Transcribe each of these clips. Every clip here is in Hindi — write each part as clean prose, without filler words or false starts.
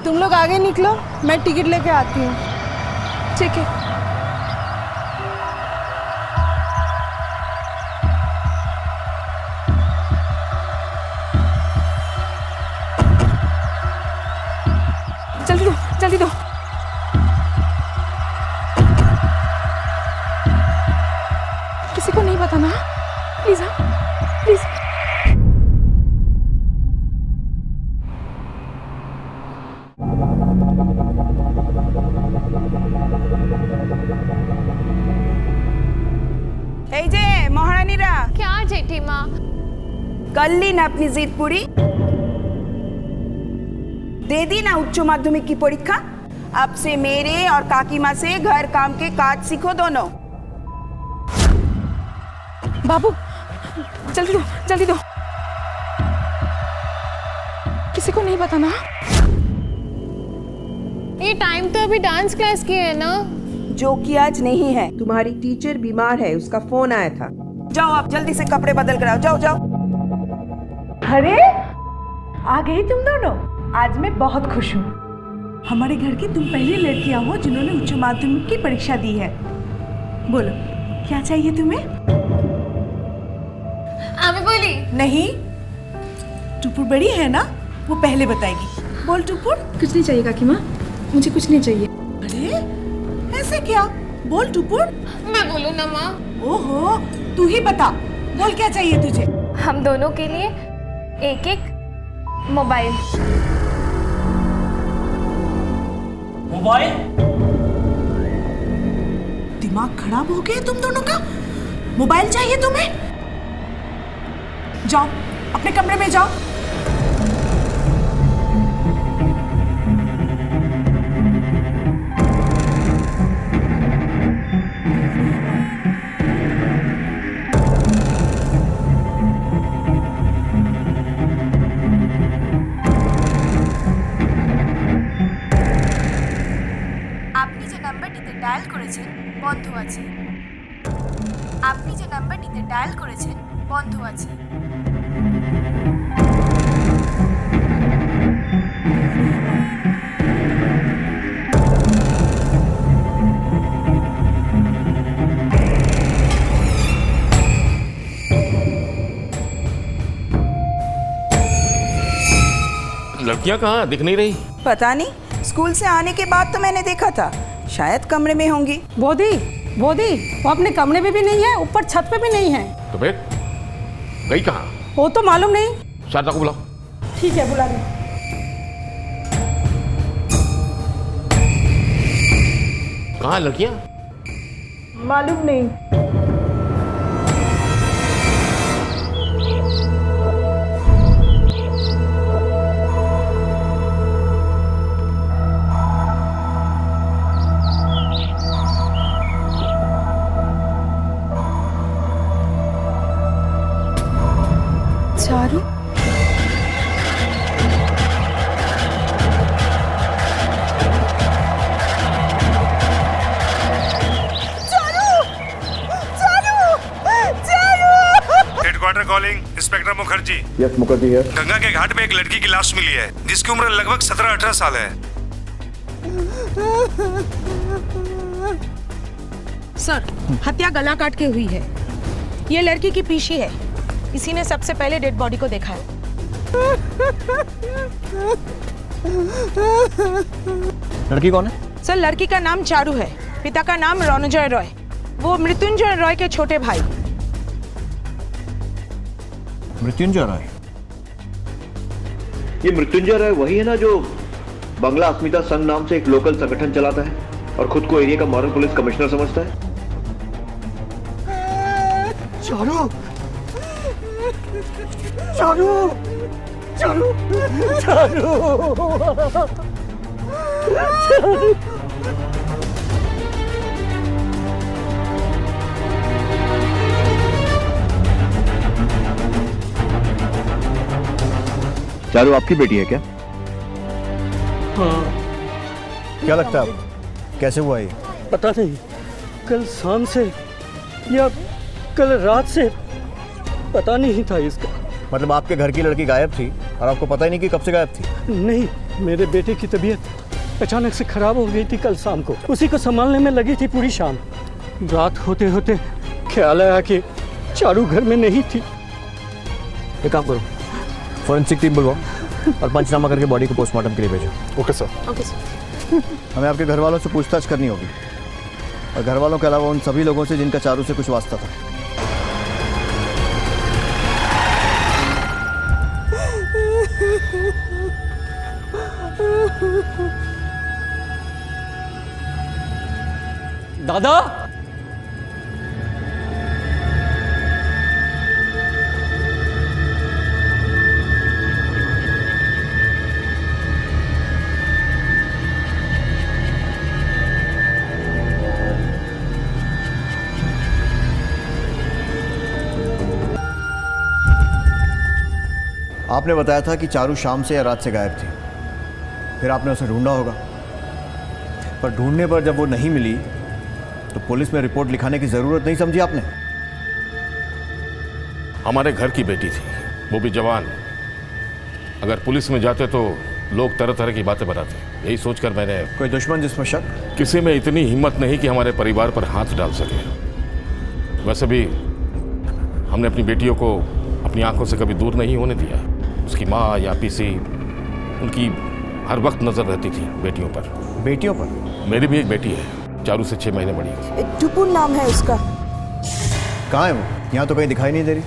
तुम लोग आगे निकलो, मैं टिकट लेके आती हूँ। ठीक है। जल्दी दो, जल्दी दो। किसी को नहीं बताना, प्लीज। हाँ प्लीज। এই যে মহারানীরা, क्या जेठी माँ? कर ली ना अपनी जिद पूरी? दे दी ना उच्च माध्यमिक की परीक्षा? अब से मेरे और काकी माँ से घर काम के काज सीखो दोनों। बाबू जल्दी दो, जल्दी दो। किसी को नहीं बताना। ये टाइम तो अभी डांस क्लास की है ना? जो कि आज नहीं है। तुम्हारी टीचर बीमार है, उसका फोन आया था। जाओ आप जल्दी से कपड़े बदल कर आओ, जाओ जाओ। अरे आ गई तुम दोनों, आज मैं बहुत खुश हूँ। हमारे घर की तुम पहली लड़कियां हो जिन्होंने उच्च माध्यमिक की परीक्षा दी है। बोलो क्या चाहिए तुम्हें? अभी बोली नहीं, टुपुर बड़ी है ना, वो पहले बताएगी। बोल टुपुर। कुछ नहीं चाहिए काकी माँ, मुझे कुछ नहीं चाहिए। अरे ऐसे क्या? बोल टुपुर। मैं बोलूँ ना माँ? ओहो, तू ही बता, बोल क्या चाहिए तुझे? हम दोनों के लिए एक एक मोबाइल। मोबाइल? दिमाग खराब हो गया तुम दोनों का? मोबाइल चाहिए तुम्हें? जाओ अपने कमरे में जाओ। আপনি যে নাম্বারটিতে ডায়াল করেছেন বন্ধ আছে। আপনি যে নাম্বারটিতে ডায়াল করেছেন বন্ধ আছে। लड़कियां कहाँ दिख नहीं रही? पता नहीं, स्कूल से आने के बाद तो मैंने देखा था, शायद कमरे में होंगी। बोधी, बोधी, वो अपने कमरे में भी नहीं है, ऊपर छत पे भी नहीं है। तो फिर गई कहाँ? वो तो मालूम नहीं। शारदा को बुलाओ। ठीक है, बुला रही। कहाँ लड़कियां? मालूम नहीं। Charu? Headquarter calling, inspector Mukherjee. Yes Mukherjee है। गंगा के घाट में एक लड़की की लाश मिली है जिसकी उम्र लगभग 17-18 साल है। सर, हत्या गला काट के हुई है। ये लड़की की पीछे है, इसी ने सबसे पहले डेड बॉडी को देखा है। लड़की कौन है? सर, लड़की का नाम चारू है, पिता का नाम रणजय रॉय, वो मृत्युंजय रॉय के छोटे भाई। मृत्युंजय राय? ये मृत्युंजय राय वही है ना जो बंगला अस्मिता संघ नाम से एक लोकल संगठन चलाता है और खुद को एरिया का मॉडल पुलिस कमिश्नर समझता है? चारू, चारू, चारू, चारू, चारू। चारू आपकी बेटी है क्या? हाँ। क्या लगता है आपको, कैसे हुआ ये? पता नहीं, कल शाम से या कल रात से पता नहीं था इसका। मतलब आपके घर की लड़की गायब थी और आपको पता ही नहीं कि कब से गायब थी? नहीं, मेरे बेटे की तबीयत अचानक से खराब हो गई थी कल शाम को। उसी को संभालने में लगी थी पूरी शाम। रात होते होते ख्याल आया कि चारू घर में नहीं थी। एक काम करो, फॉरेंसिक टीम बुलवाओ और पंचनामा करके बॉडी को पोस्टमार्टम के लिए भेजो। Okay sir. हमें आपके घर वालों से पूछताछ करनी होगी और घर वालों के अलावा उन सभी लोगों से जिनका चारू से कुछ वास्ता था। दादा, आपने बताया था कि चारू शाम से या रात से गायब थी, फिर आपने उसे ढूंढा होगा, पर ढूंढने पर जब वो नहीं मिली तो पुलिस में रिपोर्ट लिखाने की जरूरत नहीं समझी आपने? हमारे घर की बेटी थी, वो भी जवान। अगर पुलिस में जाते तो लोग तरह तरह की बातें बताते। यही सोचकर मैंने कोई दुश्मन जिसमें शक? किसी में इतनी हिम्मत नहीं कि हमारे परिवार पर हाथ डाल सके। वैसे भी हमने अपनी बेटियों को अपनी आंखों से कभी दूर नहीं होने दिया। उसकी माँ या पीसी, उनकी हर वक्त नजर रहती थी बेटियों पर। बेटियों पर? मेरी भी एक बेटी है, चारू से 6 महीने बड़ी। टुपुर नाम है उसका। कहाँ है वो? यहाँ तो कहीं दिखाई नहीं दे रही।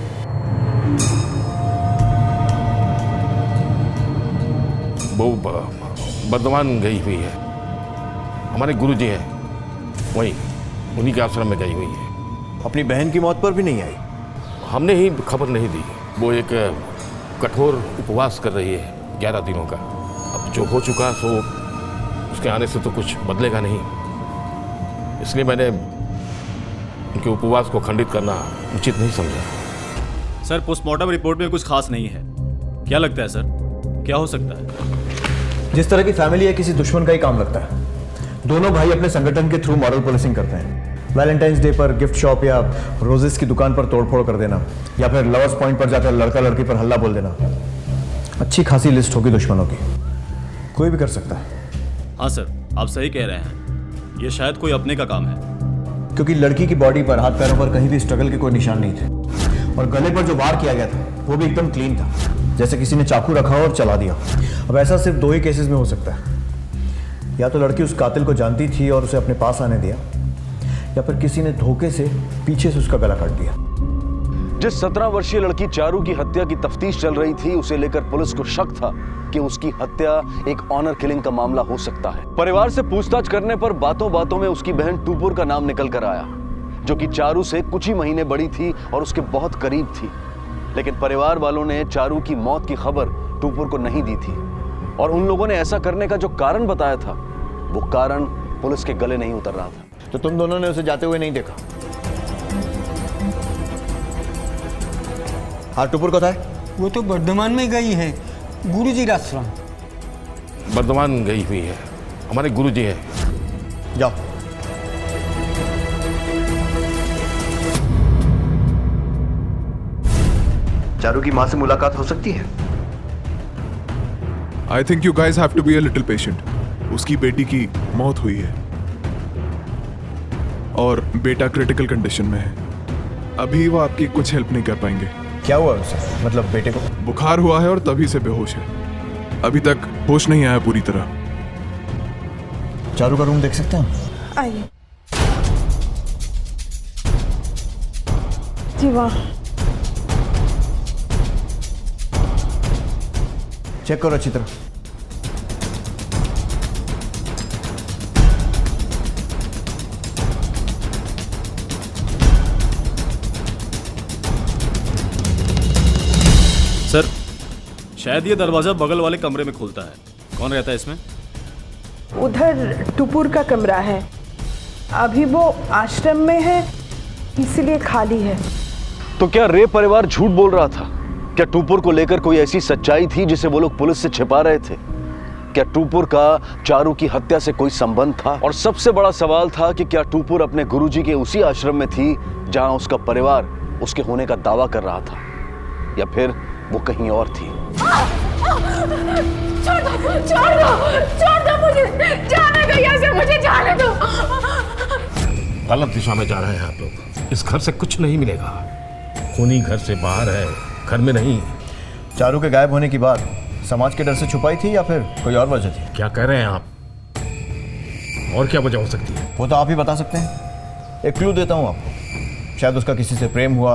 वो बर्धमान गई हुई है। हमारे गुरुजी हैं, वहीं उन्हीं के आश्रम में गई हुई है। अपनी बहन की मौत पर भी नहीं आई? हमने ही खबर नहीं दी। वो एक कठोर उपवास कर रही है 11 दिनों का। अब जो हो चुका सो उसके आने से तो कुछ बदलेगा नहीं, इसलिए मैंने उनके उपवास को खंडित करना उचित नहीं समझा। सर, पोस्टमार्टम रिपोर्ट में कुछ खास नहीं है। क्या लगता है सर, क्या हो सकता है? जिस तरह की फैमिली है, किसी दुश्मन का ही काम लगता है। दोनों भाई अपने संगठन के थ्रू मॉरल पुलिसिंग करते हैं। वैलेंटाइंस डे पर गिफ्ट शॉप या रोजेस की दुकान पर तोड़फोड़ कर देना, या फिर लवर्स पॉइंट पर जाकर लड़का लड़की पर हल्ला बोल देना। अच्छी खासी लिस्ट होगी दुश्मनों की, कोई भी कर सकता है। हाँ सर, आप सही कह रहे हैं। ये शायद कोई अपने का काम है, क्योंकि लड़की की बॉडी पर, हाथ पैरों पर कहीं भी स्ट्रगल के कोई निशान नहीं थे, और गले पर जो वार किया गया था वो भी एकदम क्लीन था, जैसे किसी ने चाकू रखा और चला दिया। अब ऐसा सिर्फ 2 ही केसेस में हो सकता है। या तो लड़की उस कातिल को जानती थी और उसे अपने पास आने दिया, या फिर किसी ने धोखे से पीछे से उसका गला काट दिया। जिस 17 वर्षीय लड़की चारू की हत्या की तफ्तीश चल रही थी, उसे लेकर पुलिस को शक था कि उसकी हत्या एक ऑनर किलिंग का मामला हो सकता है। परिवार से पूछताछ करने पर बातों बातों में उसकी बहन टुपुर का नाम निकल कर आया, जो कि चारू से कुछ ही महीने बड़ी थी और उसके बहुत करीब थी। लेकिन परिवार वालों ने चारू की मौत की खबर टुपुर को नहीं दी थी, और उन लोगों ने ऐसा करने का जो कारण बताया था, वो कारण पुलिस के गले नहीं उतर रहा था। तो तुम दोनों ने उसे जाते हुए नहीं देखा? हाँ, टुपुर को था? वो तो बर्धमान में गई है, गुरुजी आश्रम। बर्धमान गई हुई है, हमारे गुरुजी हैं। जाओ। चारू की माँ से मुलाकात हो सकती है? I think you guys have to be a little patient. उसकी बेटी की मौत हुई है और बेटा क्रिटिकल कंडीशन में है। अभी वो आपकी कुछ हेल्प नहीं कर पाएंगे। क्या हुआ उसे? मतलब बेटे को बुखार हुआ है और तभी से बेहोश है। अभी तक होश नहीं आया पूरी तरह। चारू का रूम देख सकते हैं? आइए जी। वाह, चेक करो अच्छी तरह। सर, शायद ये दरवाजा बगल वाले कमरे में खुलता है। कौन रहता है इसमें? उधर टुपुर का कमरा है। अभी वो आश्रम में है, इसलिए खाली है। तो क्या रे परिवार झूठ बोल रहा था? क्या टुपुर को लेकर कोई ऐसी सच्चाई थी जिसे वो लोग पुलिस से छिपा रहे थे? क्या टुपुर का चारू की हत्या से कोई संबंध था? और सबसे बड़ा सवाल था कि क्या टुपुर अपने गुरुजी के उसी आश्रम में थी जहां उसका परिवार उसके होने का दावा कर रहा था, या फिर वो कहीं और थी? छोड़ दो मुझे, जाने दो यहाँ से, मुझे जाने दो। गलत दिशा में जा रहे हैं आप लोग। इस घर से कुछ नहीं मिलेगा। खूनी घर से बाहर है, घर में नहीं। चारू के गायब होने की बात समाज के डर से छुपाई थी या फिर कोई और वजह थी? क्या कह रहे हैं आप? और क्या वजह हो सकती है? वो तो आप ही बता सकते हैं। एक क्लू देता हूँ आपको, शायद उसका किसी से प्रेम हुआ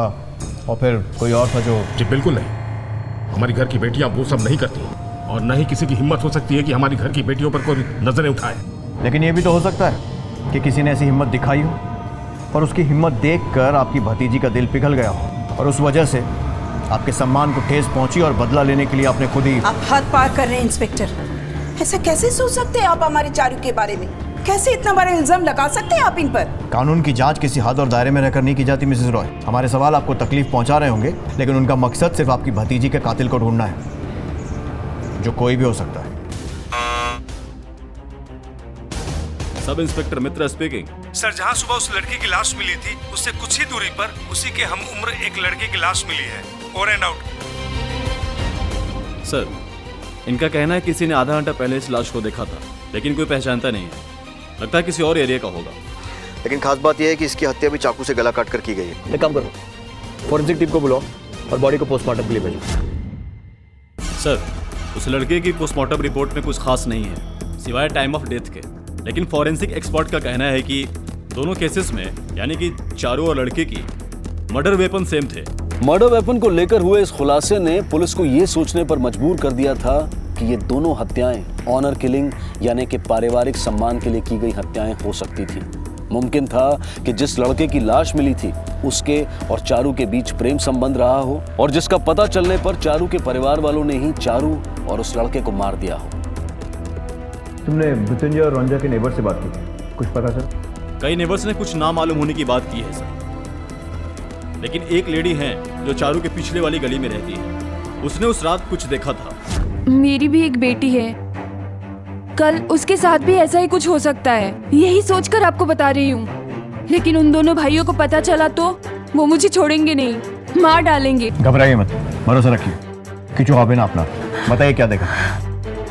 और फिर कोई और था जो। जी बिल्कुल नहीं। हमारी घर की बेटियां वो सब नहीं करती, और न ही किसी की हिम्मत हो सकती है कि हमारी घर की बेटियों पर कोई नजरें उठाए। लेकिन ये भी तो हो सकता है कि किसी ने ऐसी हिम्मत दिखाई हो और उसकी हिम्मत देखकर आपकी भतीजी का दिल पिघल गया हो और उस वजह से आपके सम्मान को ठेस पहुंची और बदला लेने के लिए आपने खुद ही। आप हद पार कर रहे हैं इंस्पेक्टर। ऐसा कैसे सोच सकते हैं आप हमारे चारू के बारे में? कैसे इतना बड़ा इल्जाम लगा सकते हैं आप इन पर? कानून की जांच किसी हद और दायरे में रहकर नहीं की जाती मिसेस रॉय। हमारे सवाल आपको तकलीफ पहुंचा रहे होंगे, लेकिन उनका मकसद सिर्फ आपकी भतीजी के कातिल को ढूंढना है, जो कोई भी हो सकता है। सब इंस्पेक्टर मित्रा स्पीकिंग। सर, जहां सुबह उस लड़की की लाश मिली थी, उससे कुछ ही दूरी पर उसी के हम उम्र एक लड़के की लाश मिली है। Over and out. सर, इनका कहना है किसी ने आधा घंटा पहले इस लाश को देखा था, लेकिन कोई पहचानता नहीं है। लगता है किसी और एरिया का होगा। लेकिन खास बात यह है कि इसकी हत्या भी चाकू से गला काट कर की गई है। एक काम करो, फॉरेंसिक टीम को बुलाओ और बॉडी को पोस्टमार्टम के लिए भेजो। सर, उस लड़के की पोस्टमार्टम रिपोर्ट में कुछ खास नहीं है सिवाय टाइम ऑफ डेथ के। लेकिन फॉरेंसिक एक्सपर्ट का कहना है कि दोनों केसेस में, यानी कि चारू और लड़के की, मर्डर वेपन सेम थे। मर्डर वेपन को लेकर हुए इस खुलासे ने पुलिस को यह सोचने पर मजबूर कर दिया था कि ये दोनों हत्याएं ऑनर किलिंग यानी कि पारिवारिक सम्मान के लिए की गई हत्याएं हो सकती थी। मुमकिन था कि जिस लड़के की लाश मिली थी उसके और चारू के बीच प्रेम संबंध रहा हो, और जिसका पता चलने पर चारू के परिवार वालों ने ही चारू और उस लड़के को मार दिया हो। तुमने मृत्युंजय और रंजा के नेबर से बात की, कुछ पता सर? कई नेबर्स ने कुछ ना मालूम होने की बात की है सर, लेकिन एक लेडी है जो चारू के पिछले वाली गली में रहती है। उसने उस रात कुछ देखा था। मेरी भी एक बेटी है, कल उसके साथ भी ऐसा ही कुछ हो सकता है, यही सोचकर आपको बता रही हूँ। लेकिन उन दोनों भाइयों को पता चला तो वो मुझे छोड़ेंगे नहीं, मार डालेंगे। घबराइए मत, भरोसा रखिए। किचू हाबे ना अपना, बताइए क्या देखा?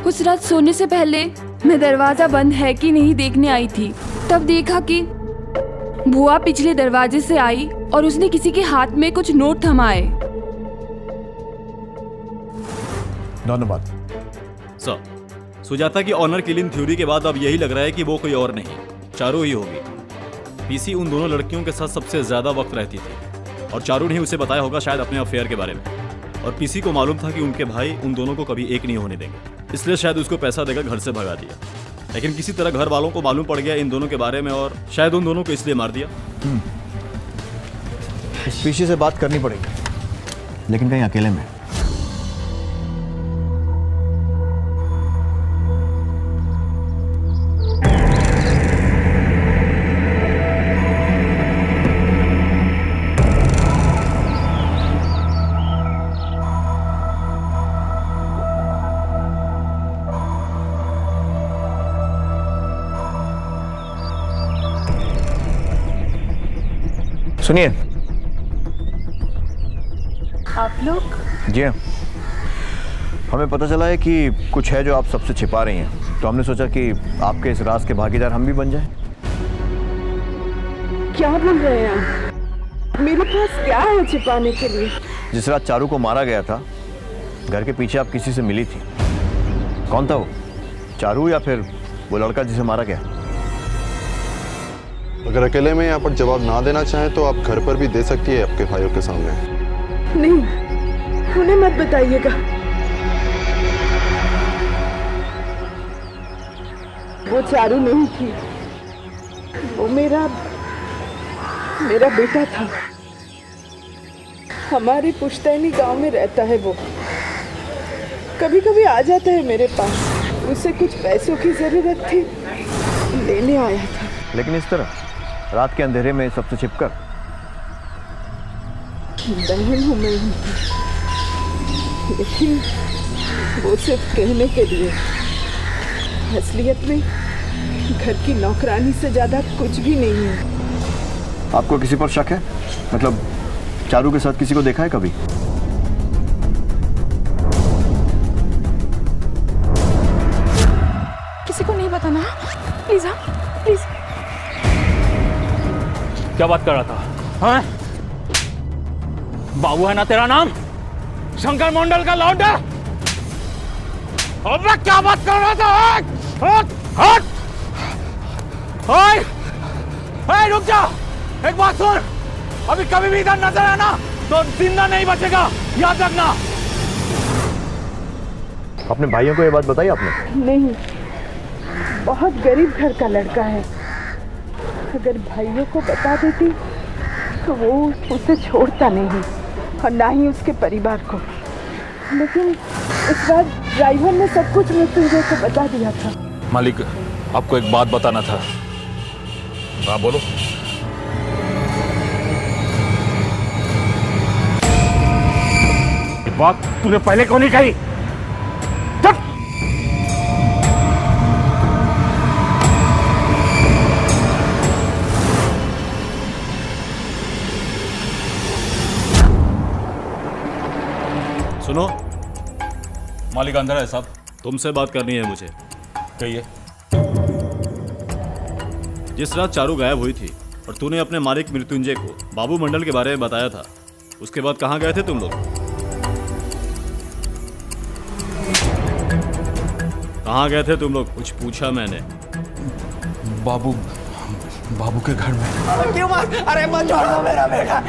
उस रात सोने से पहले मैं दरवाजा बंद है कि नहीं देखने आई थी। तब देखा कि बुआ पिछले दरवाजे से आई और उसने किसी के हाथ में कुछ नोट थमाए। धन्यवाद सर। सुजाता की ऑनर किलिंग थ्योरी के बाद अब यही लग रहा है कि वो कोई और नहीं, चारू ही होगी। पीसी उन दोनों लड़कियों के साथ सबसे ज्यादा वक्त रहती थी और चारू ने उसे बताया होगा शायद अपने अफेयर के बारे में। और पीसी को मालूम था कि उनके भाई उन दोनों को कभी एक नहीं होने देंगे, इसलिए शायद उसको पैसा देकर घर से भगा दिया। लेकिन किसी तरह घर वालों को मालूम पड़ गया इन दोनों के बारे में और शायद उन दोनों को इसलिए मार दिया। इस पीसी से बात करनी पड़ेगी, लेकिन कहीं अकेले में। सुनिए। आप लोग? जी हाँ, हमें पता चला है कि कुछ है जो आप सबसे छिपा रही हैं, तो हमने सोचा कि आपके इस राज के भागीदार हम भी बन जाएं। क्या बोल रहे हैं आप? मेरे पास क्या है छिपाने के लिए? जिस रात चारू को मारा गया था, घर के पीछे आप किसी से मिली थी। कौन था वो? चारू या फिर वो लड़का जिसे मारा गया? अगर अकेले में यहाँ पर जवाब ना देना चाहें तो आप घर पर भी दे सकती है आपके भाइयों के सामने। नहीं, उन्हें मत बताइएगा। वो चारू नहीं थी, वो मेरा बेटा था। हमारे पुश्तैनी गांव में रहता है वो। कभी कभी आ जाता है मेरे पास। उसे कुछ पैसों की जरूरत थी, लेने आया था। लेकिन इस तरह रात के अंधेरे में सबसे छिपकर? बहन हूँ मैं उनकी, लेकिन वो सिर्फ कहने के लिए। असलियत में घर की नौकरानी से ज्यादा कुछ भी नहीं है। आपको किसी पर शक है? मतलब चारू के साथ किसी को देखा है कभी? नहीं बताना, प्लीज। हाँ प्लीज। क्या बात कर रहा था? हाँ? बाबू है ना तेरा नाम? शंकर मंडल का लौंडा? अब मैं क्या बात कर रहा था? हट! हट! ओए! रुक जा! एक बात सुन, अभी कभी भी इधर नजर आना तो जिंदा नहीं बचेगा, याद रखना। अपने भाइयों को ये बात बताई आपने? नहीं, बहुत गरीब घर का लड़का है। अगर भाइयों को बता देती तो वो उसे छोड़ता नहीं और ना ही उसके परिवार को। लेकिन इस बार ड्राइवर ने सब कुछ मृत्युंजय को बता दिया था। मालिक, आपको एक बात बताना था। हाँ बोलो। बात तूने पहले क्यों नहीं कही? सुनो, मालिक अंदर है साहब। तुमसे बात करनी है मुझे। कहिए। जिस रात चारू गायब हुई थी और तूने अपने मालिक मृत्युंजय को बाबू मंडल के बारे में बताया था, उसके बाद कहाँ गए थे तुम लोग? कहाँ गए थे तुम लोग? कुछ पूछा मैंने। बाबू के घर में। क्यों मार? अरे मत छोड़ दो मेरा बेटा।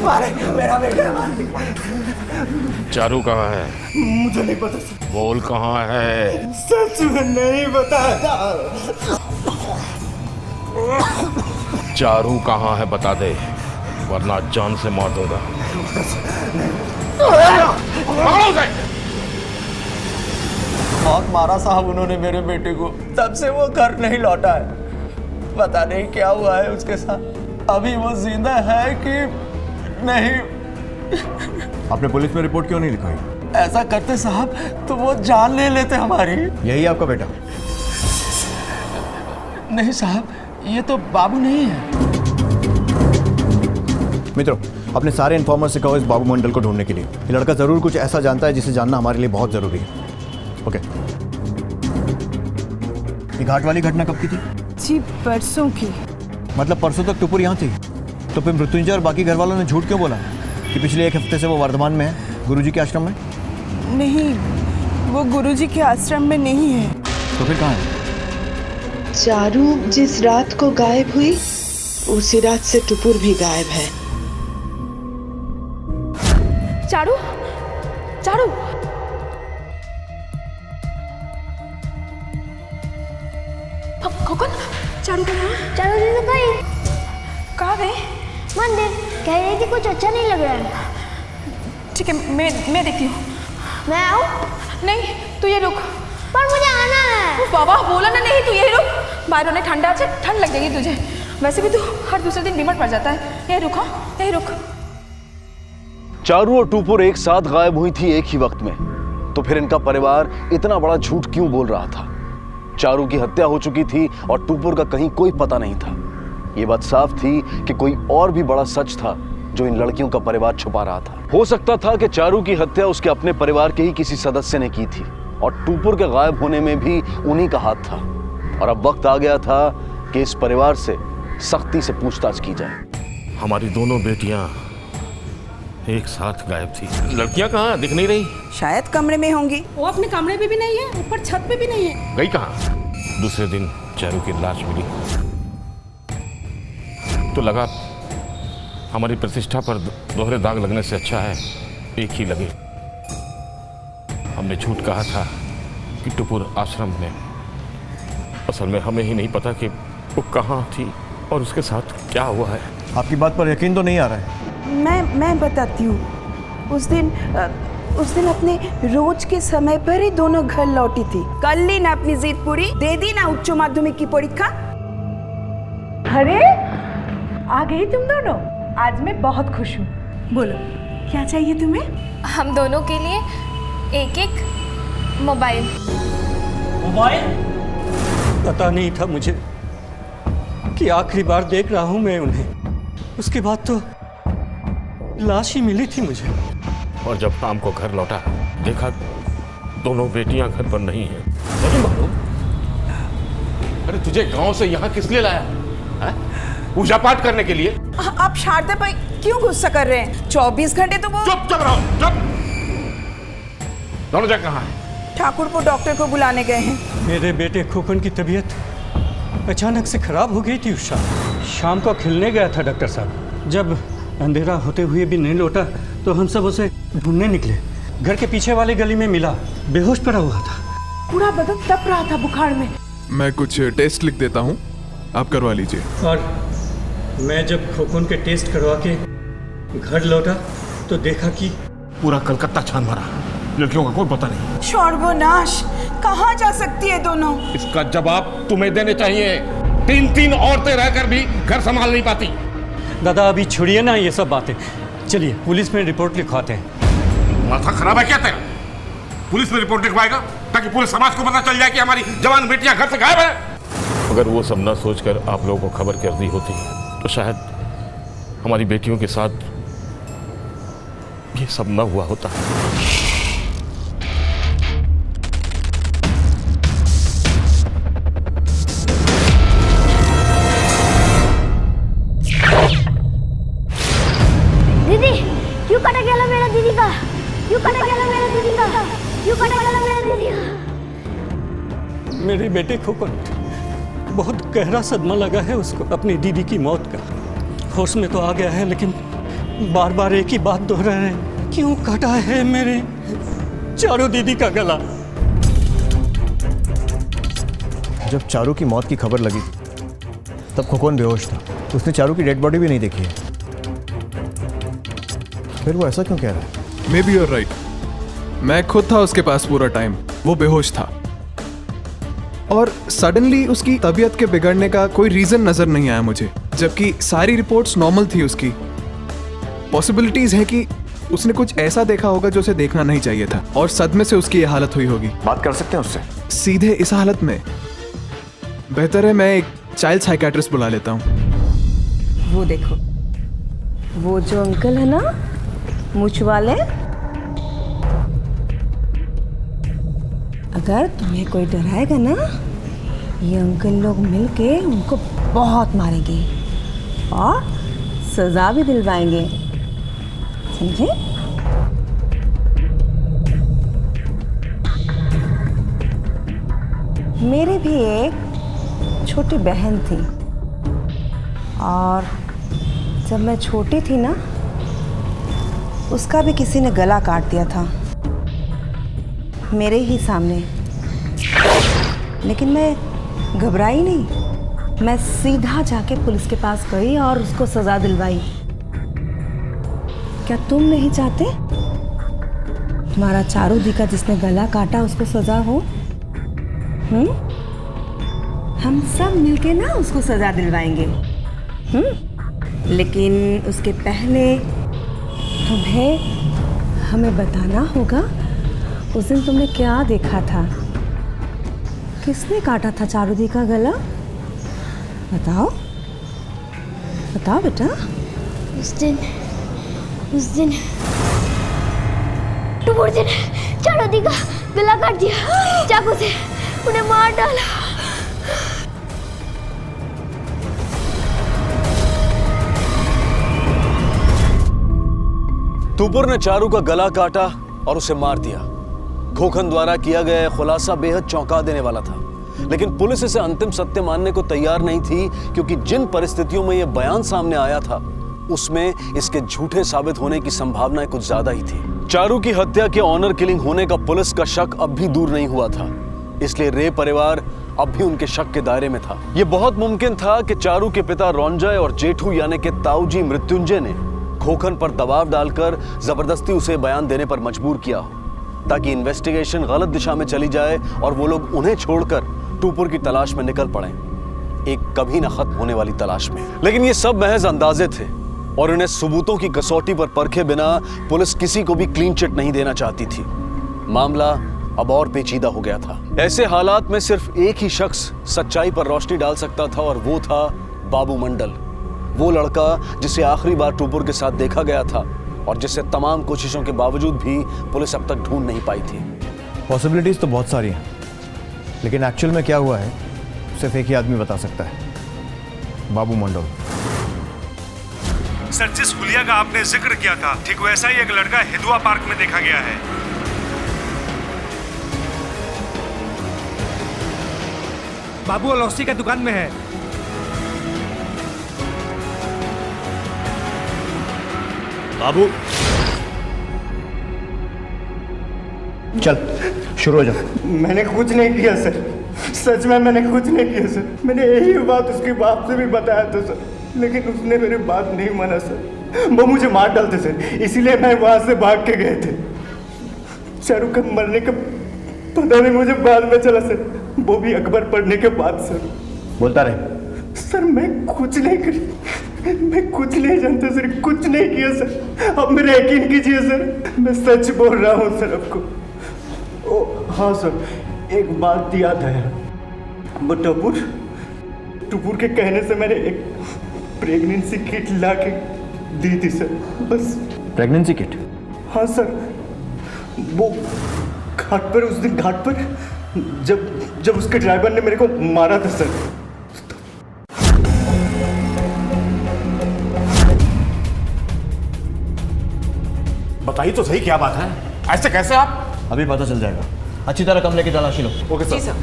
मारे मेरा बेटा। चारू कहाँ है? मुझे नहीं पता। बोल कहाँ है? सच में नहीं पता। चारू कहाँ है बता दे, वरना जान से मार दूंगा। बहुत मारा साहब उन्होंने मेरे बेटे को, तब से वो घर नहीं लौटा है। पता नहीं क्या हुआ है उसके साथ, अभी वो जिंदा है कि नहीं। आपने पुलिस में रिपोर्ट क्यों नहीं लिखाई? ऐसा करते साहब तो वो जान ले लेते हमारी। यही आपका बेटा? नहीं साहब, ये तो बाबू नहीं है। मित्रों, अपने सारे इन्फॉर्मर से कहो इस बाबू मंडल को ढूंढने के लिए। ये लड़का जरूर कुछ ऐसा जानता है जिसे जानना हमारे लिए बहुत जरूरी है। ओके। ये घाट वाली घटना कब की थी? जी परसों की। मतलब परसों तक टुपुर यहाँ थी? तो फिर मृत्युंजय और बाकी घर वालों ने झूठ क्यों बोला कि पिछले एक हफ्ते से वो वर्धमान में है, गुरुजी के आश्रम में? नहीं, वो गुरुजी के आश्रम में नहीं है। तो फिर कहाँ है? चारू जिस रात को गायब हुई उसी रात से टुपुर भी गायब है। चारू, चारू, खोकन, चारू कहाँ? चारू जी तो गई। कहाँ गई? मंदिर। कह रही थी कुछ अच्छा नहीं लग रहा है। ठीक है, मैं देखती हूँ। मैं आऊँ? नहीं, तू ये रुक। पर मुझे आना है। बाबा बोला ना, नहीं तू ये रुक। बाहर होने ठंडा से ठंड लग जाएगी तुझे। वैसे भी तू हर दूसरे दिन बीमार पड़ जाता है। यही रुक। हाँ यही रुक। चारू और टुपुर एक साथ गायब हुई थी एक ही वक्त में, तो फिर इनका परिवार इतना बड़ा झूठ क्यों बोल रहा था? चारू की हत्या हो चुकी थी और टुपुर का कहीं कोई पता नहीं था। ये बात साफ थी कि कोई और भी बड़ा सच था जो इन लड़कियों का परिवार छुपा रहा था। हो सकता था कि चारू की हत्या उसके अपने परिवार के ही किसी सदस्य ने की थी और टुपुर के गायब होने में भी उन्हीं का हाथ था। और अब वक्त आ गया था कि इस परिवार से सख्ती से पूछताछ की जाए। हमारी दोनों बेटियां एक साथ गायब थी। लड़कियां कहाँ? दिख नहीं रही। शायद कमरे में होंगी। वो अपने कमरे में भी नहीं है, ऊपर छत पे भी नहीं है। गई कहाँ? दूसरे दिन चारू की लाश मिली तो लगा हमारी प्रतिष्ठा पर दोहरे दाग लगने से अच्छा है एक ही लगे। हमने झूठ कहा था कि टुपुर आश्रम में, असल में हमें ही नहीं पता कि वो कहाँ थी और उसके साथ क्या हुआ है। आपकी बात पर यकीन तो नहीं आ रहा है। मैं बताती हूँ। उस दिन अपने रोज के समय पर ही दोनों घर लौटी थी। कर ली ना अपनी जिद पूरी, दे दी ना उच्च माध्यमिक की परीक्षा। अरे आ गई तुम दोनों। आज मैं बहुत खुश हूँ। बोलो क्या चाहिए तुम्हें? हम दोनों के लिए एक मोबाइल। मोबाइल? पता नहीं था मुझे कि आखिरी बार देख रहा हूँ मैं उन्हें। उसके बाद तो लाश ही मिली थी मुझे। और जब शाम को घर लौटा दोनों बेटियां घर पर नहीं हैं। नहीं मालूम? अरे तुझे गांव से यहाँ किस लिए लाया है? पूजा पाठ करने के लिए? आप शारदा पर क्यों गुस्सा कर रहे हैं? 24 घंटे तो वो चुप रहो, चुप। दोनों कहाँ है? ठाकुर को डॉक्टर को बुलाने गए हैं। मेरे बेटे खोखन की तबीयत अचानक से खराब हो गई थी उस शाम को खेलने गया था डॉक्टर साहब। जब अंधेरा होते हुए भी नहीं लौटा तो हम सब उसे ढूंढने निकले। घर के पीछे वाली गली में मिला, बेहोश पड़ा हुआ था। पूरा बदन तप रहा था बुखार में। मैं कुछ टेस्ट लिख देता हूँ, आप करवा लीजिए। और मैं जब खोखन के टेस्ट करवा के घर लौटा तो देखा कि पूरा कलकत्ता छान मारा, लड़कियों का कोई पता नहीं। सर्वनाश, कहाँ जा सकती है दोनों? इसका जवाब तुम्हें देने चाहिए। 3 औरतें रहकर भी घर संभाल नहीं पाती। दादा अभी छोड़िए ना ये सब बातें, चलिए पुलिस में रिपोर्ट लिखवाते हैं। माथा खराब है क्या तेरा? पुलिस में रिपोर्ट लिखवाएगा ताकि पूरे समाज को पता चल जाए कि हमारी जवान बेटियां घर से गायब है। अगर वो सब ना सोचकर आप लोगों को खबर कर दी होती तो शायद हमारी बेटियों के साथ ये सब न हुआ होता। दीदी क्यों कटा गया मेरा दीदी का? क्यों कटा गया मेरा दीदी का? क्यों कटा गया मेरा दीदी का? मेरे बेटे खोखन बहुत गहरा सदमा लगा है उसको अपनी दीदी की मौत का। होश में तो आ गया है लेकिन बार बार एक ही बात दोहरा रहे हैं, क्यों काटा है मेरे चारू दीदी का गला? जब चारू की मौत की खबर लगी तब खोखन बेहोश था, उसने चारू की डेड बॉडी भी नहीं देखी है। फिर वो ऐसा क्यों कह रहा है? Maybe you're right. मैं खुद था उसके पास पूरा टाइम, वो बेहोश था और सडनली उसकी तबीयत के बिगड़ने का कोई रीजन नजर नहीं आया मुझे, जबकि सारी रिपोर्ट्स नॉर्मल थी उसकी। पॉसिबिलिटीज है कि उसने कुछ ऐसा देखा होगा जो उसे देखना नहीं चाहिए था और सदमे से उसकी यह हालत हुई होगी। बात कर सकते हैं उससे सीधे इस हालत में? बेहतर है मैं एक चाइल्ड साइकियाट्रिस्ट बुला लेता हूँ। वो देखो, वो जो अंकल है ना मूछ वाले, अगर तुम्हें कोई डराएगा ना, ये अंकल लोग मिलके उनको बहुत मारेंगे और सजा भी दिलवाएंगे, समझे? मेरी भी एक छोटी बहन थी और जब मैं छोटी थी ना, उसका भी किसी ने गला काट दिया था मेरे ही सामने। लेकिन मैं घबराई नहीं, मैं सीधा जाके पुलिस के पास गई और उसको सजा दिलवाई। क्या तुम नहीं चाहते तुम्हारा चारू दी का जिसने गला काटा उसको सजा हो? हम सब मिलके ना उसको सजा दिलवाएंगे। लेकिन उसके पहले तुम्हें हमें बताना होगा उस दिन तुमने क्या देखा था, किसने काटा था चारू दी का गला? बताओ बताओ बेटा। उस दिन टुपुर जी ने चारू दी का गला काट दिया, चाकू से उन्हें मार डाला। टुपुर ने चारू का गला काटा और उसे मार दिया। खोखन द्वारा किया गया खुलासा बेहद चौंका देने वाला था, लेकिन पुलिस इसे अंतिम सत्य मानने को तैयार नहीं थी, क्योंकि जिन परिस्थितियों में यह बयान सामने आया था उसमें इसके झूठे साबित होने की संभावनाएं कुछ ज्यादा ही थी। चारू की हत्या के ऑनर किलिंग होने का पुलिस का शक अब भी दूर नहीं हुआ था, इसलिए रे परिवार अब भी उनके शक के दायरे में था। यह बहुत मुमकिन था कि चारू के पिता रौंजय और जेठू यानी कि ताऊजी मृत्युंजय ने खोखन पर दबाव डालकर जबरदस्ती उसे बयान देने पर मजबूर किया हो, ताकि इन्वेस्टिगेशन गलत दिशा में चली जाए और वो लोग उन्हें छोड़कर टुपुर की तलाश में निकल पड़े, एक कभी न खत्म होने वाली तलाश में। लेकिन ये सब महज अंदाजे थे और इन्हें सबूतों की कसौटी पर परखे बिना पुलिस किसी को भी क्लीन चिट नहीं देना चाहती थी। मामला अब और पेचीदा हो गया था। ऐसे हालात में सिर्फ एक ही शख्स सच्चाई पर रोशनी डाल सकता था और वो था बाबू मंडल, वो लड़का जिसे आखिरी बार टुपुर के साथ देखा गया था और जिसे तमाम कोशिशों के बावजूद भी पुलिस अब तक ढूंढ नहीं पाई थी। पॉसिबिलिटीज तो बहुत सारी हैं, लेकिन एक्चुअल में क्या हुआ है सिर्फ एक ही आदमी बता सकता है, बाबू मंडल। सर, जिस हुलिया का आपने जिक्र किया था, ठीक वैसा ही एक लड़का हिदुआ पार्क में देखा गया है। बाबू लौसी का दुकान में है। बाबू चल शुरू हो जा। मैंने कुछ नहीं किया सर, सच में मैंने कुछ नहीं किया सर। मैंने यही बात उसके बाप से भी बताया था सर, लेकिन उसने मेरी बात नहीं माना सर। वो मुझे मार डालते सर, इसीलिए मैं वहां से भाग के गए थे। शाहरुख खान मरने का पता नहीं मुझे बाद में चला सर, वो भी अखबार पढ़ने के बाद सर। बोलता रहे। सर मैं कुछ नहीं कर, मैं कुछ नहीं जानता सर, कुछ नहीं किया सर। अब मेरा यकीन कीजिए सर, मैं सच बोल रहा हूँ सर आपको। ओ हाँ सर, एक बात याद आया। वो टुपुर के कहने से मैंने एक प्रेगनेंसी किट ला के दी थी सर, बस। Pregnancy kit? हाँ सर, वो घाट पर, उस दिन घाट पर जब उसके ड्राइवर ने मेरे को मारा था सर। बताइए तो सही क्या बात है, ऐसे कैसे आप? अभी पता चल जाएगा। अच्छी तरह कमरे की तलाशी लो। Okay sir. जी सर।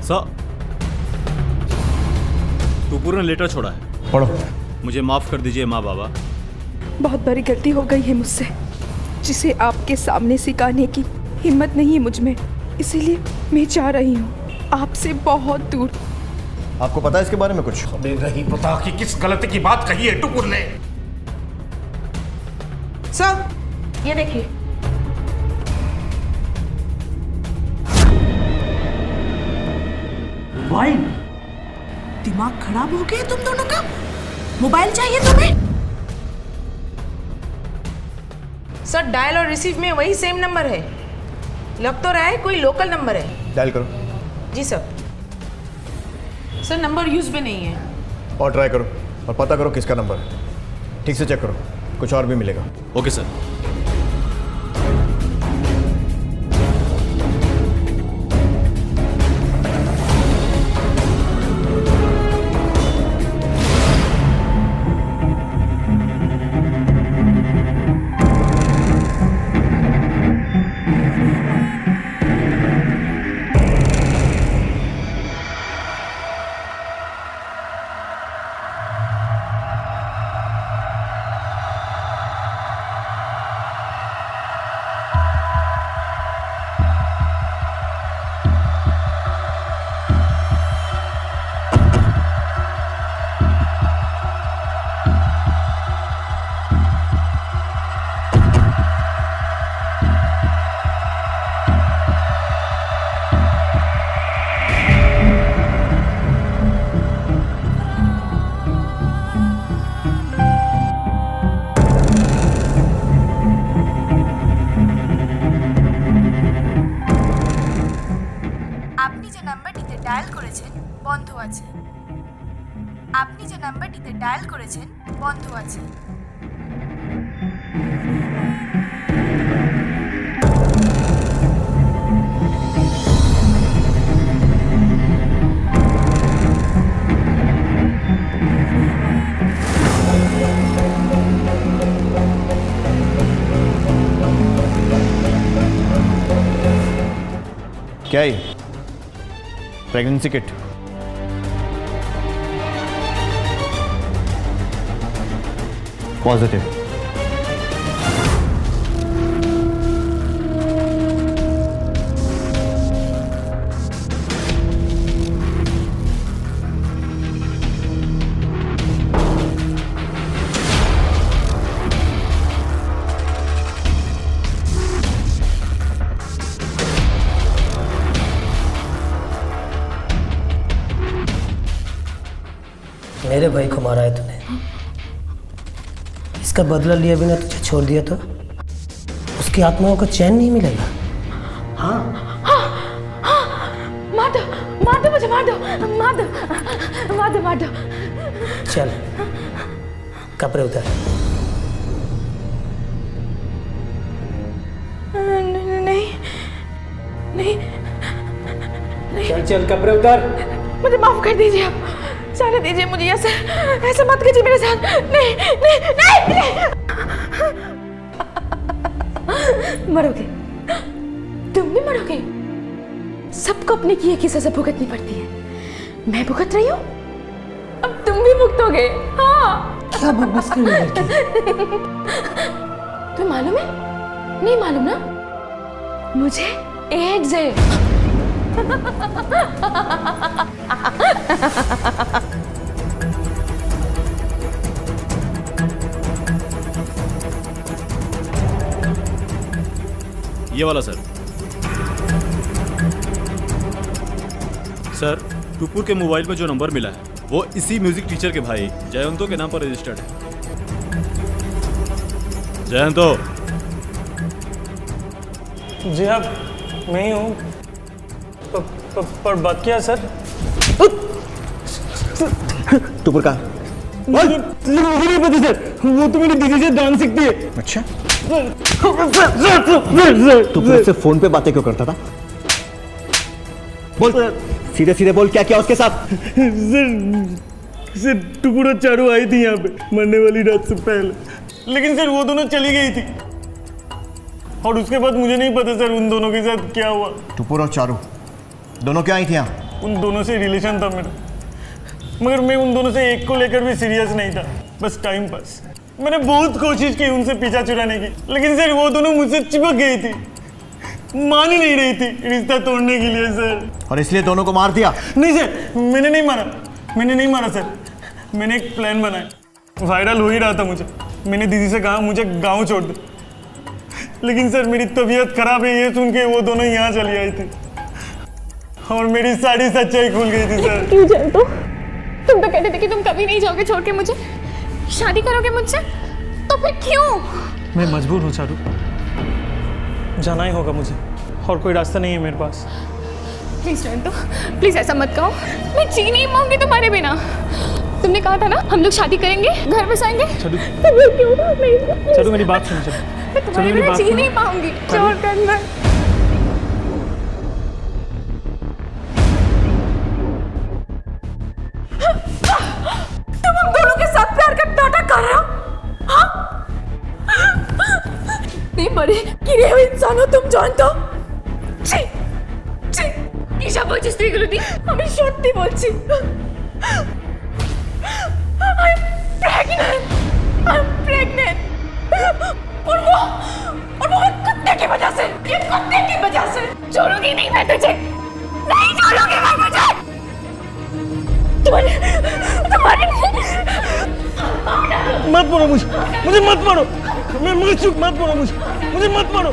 सर, टुपुर ने लेटर छोड़ा है। पढ़ो। मुझे माफ कर दीजिए माँ बाबा। बहुत बड़ी गलती हो गई है मुझसे, जिसे आपके सामने सिखाने की हिम्मत नहीं है मुझ में, इसीलिए मैं चाह रही हूँ आपसे बहुत दूर। आपको पता है इसके बारे में कुछ? हमें नहीं पता कि किस गलती की बात कही है टुपुर ने। सर, ये देखिए। वाइन? दिमाग खराब हो गया तुम दोनों का? मोबाइल चाहिए तुम्हें? सर, डायल और रिसीव में वही सेम नंबर है। लग तो रहा है कोई लोकल नंबर है। डायल करो। जी सर। सर, नंबर यूज में नहीं है। और ट्राई करो और पता करो किसका नंबर है। ठीक से चेक करो, कुछ और भी मिलेगा। Okay sir. ডায়াল করেছেন বন্ধ আছে। আপনি যে নাম্বারটিতে ডায়াল করেছেন বন্ধ আছে। क्या ये प्रेगनेंसी किट? पॉजिटिव। मेरे भाई को मारा है तूने, इसका बदला लिए बिना तुझे छोड़ दिया तो उसकी आत्माओं को चैन नहीं मिलेगा। मार दो मुझे, मार दो। उधर बांट दो। चल कपड़े उतार। नहीं नहीं चल चल कपड़े उतार। मुझे माफ कर दीजिए आप, जाने दीजिए मुझे, ऐसे ऐसे मत कीजिए मेरे साथ। नहीं नहीं नहीं, मरोगे, तुम भी मरोगे। सबको अपने किए की सजा भुगतनी पड़ती है, मैं भुगत रही हूँ, अब तुम भी भुगतोगे। हाँ क्या बकवास कर रही है लड़की? तुम्हें मालूम है? नहीं मालूम ना, मुझे एड्स है। ये वाला सर। सर, टुपुर के मोबाइल में जो नंबर मिला है वो इसी म्यूजिक टीचर के भाई जयंतो के नाम पर रजिस्टर्ड है। जयंतो। जी हाँ, मैं ही हूँ। पर बात क्या है सर? टुपुर का मुझे नहीं पता सर, वो तो मेरी दीदी से डांस सीखती है। अच्छा, टुपुर से फोन पे बातें क्यों करता था? बोल, सीधे सीधे बोल, क्या किया उसके साथ? सर टुपुर और चारू आई थी यहाँ पे मरने वाली रात से पहले, लेकिन सर वो दोनों चली गई थी और उसके बाद मुझे नहीं पता सर उन दोनों के साथ क्या हुआ। टुपुर और चारू दोनों क्या आई थी यहाँ? उन दोनों से रिलेशन था मेरा, मगर मैं उन दोनों से एक को लेकर भी सीरियस नहीं था, बस टाइम पास। मैंने बहुत कोशिश की उनसे पीछा छुड़ाने की, लेकिन सर वो दोनों मुझसे चिपक गई थी, मान ही नहीं रही थी रिश्ता तोड़ने के लिए सर। और इसलिए दोनों को मार दिया? नहीं सर, मैंने नहीं मारा सर। मैंने एक प्लान बनाया, वायरल हो ही रहा था मुझे। मैंने दीदी से कहा मुझे गाँव छोड़ दे, लेकिन सर मेरी तबीयत खराब है ये सुन के वो दोनों यहाँ चली आई थी और मेरी सारी सच्चाई खुल गई थी सर। क्यों जयंतो, तुम तो कहते थे कि तुम कभी नहीं जाओगे छोड़ के मुझे, शादी करोगे मुझसे, तो फिर क्यों? मैं मजबूर हूँ चारू, जाना ही होगा मुझे और कोई रास्ता नहीं है मेरे पास। प्लीज जयंतो, प्लीज ऐसा मत कहो, मैं जी नहीं पाऊंगी तुम्हारे बिना। तुमने कहा था ना हम लोग शादी करेंगे, घर बसाएंगे, तो फिर क्यों नहीं? चलो मेरी बात सुनो, मैं तुम्हारे बिना जी नहीं पाऊंगी, छोड़ करना। तुम हम दोनों के साथ प्यार का नाटक कर रहे हो? हाँ? नहीं मरे गिरे हुए इंसान हो तुम, जानते हो? छी छी, ईशा বলছিস তুই এগুলো দি? আমি সত্যি বলছি। I'm pregnant। और वो एक कुत्ते की वजह से, ये कुत्ते की वजह से। छोड़ूंगी नहीं मैं तुझे, नहीं छोड़ूंगी मैं तुझे। तुम्हारे मत मारो मुझे मत मारो, मुझे चुप मत मारो मुझे मत मारो,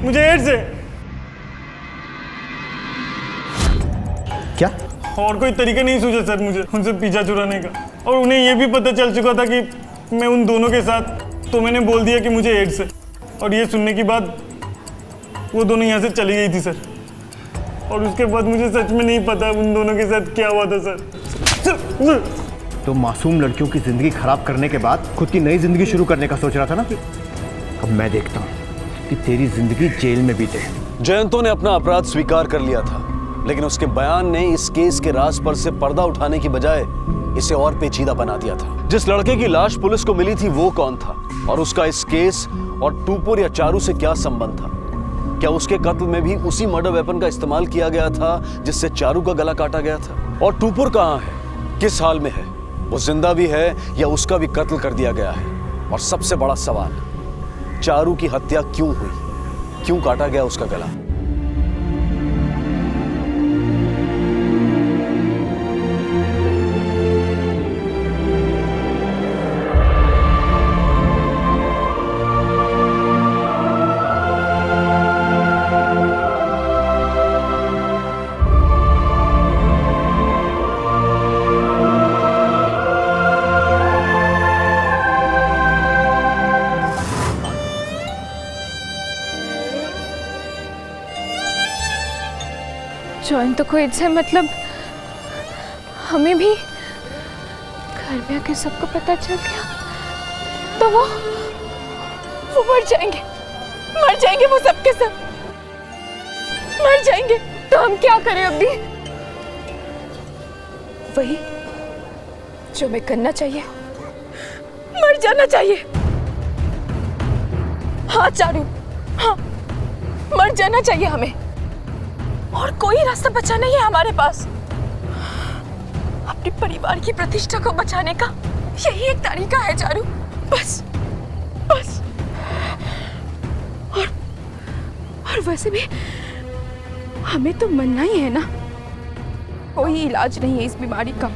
मुझे एड्स है। क्या? और कोई तरीका नहीं सूझा सर मुझे उनसे पीछा छुड़ाने का, और उन्हें यह भी पता चल चुका था कि मैं उन दोनों के साथ, तो मैंने बोल दिया कि मुझे एड्स है। और ये सुनने के बाद वो दोनों यहाँ से चली गई थी सर, और उसके बाद मुझे सच में नहीं पता उन दोनों के साथ क्या हुआ था सर। तो मासूम लड़कियों की जिंदगी खराब करने के बाद खुद की नई जिंदगी शुरू करने का सोच रहा था ना? अब मैं देखता हूँ कि तेरी जिंदगी जेल में बीते। जयंतो ने अपना अपराध स्वीकार कर लिया था, लेकिन उसके बयान ने इस केस के राज पर से पर्दा उठाने की बजाय इसे और पेचीदा बना दिया था। जिस लड़के की लाश पुलिस को मिली थी वो कौन था, और उसका इस केस और टुपुर या चारू से क्या संबंध था? क्या उसके कत्ल में भी उसी मर्डर वेपन का इस्तेमाल किया गया था जिससे चारू का गला काटा गया था? और टुपुर कहाँ है, किस हाल में है? वो जिंदा भी है या उसका भी कत्ल कर दिया गया है? और सबसे बड़ा सवाल, चारू की हत्या क्यों हुई, क्यों काटा गया उसका गला? जॉइन तो कोई से मतलब हमें भी घर में आके सबको पता चल गया तो वो मर जाएंगे वो सबके सब मर जाएंगे। तो हम क्या करें अभी? वही जो मैं करना चाहिए, मर जाना चाहिए। हाँ चारू, हाँ मर जाना चाहिए हमें, और कोई रास्ता बचा नहीं है हमारे पास। अपने परिवार की प्रतिष्ठा को बचाने का यही एक तरीका है चारू, बस बस। और वैसे भी हमें तो मरना ही है ना, कोई इलाज नहीं है इस बीमारी का,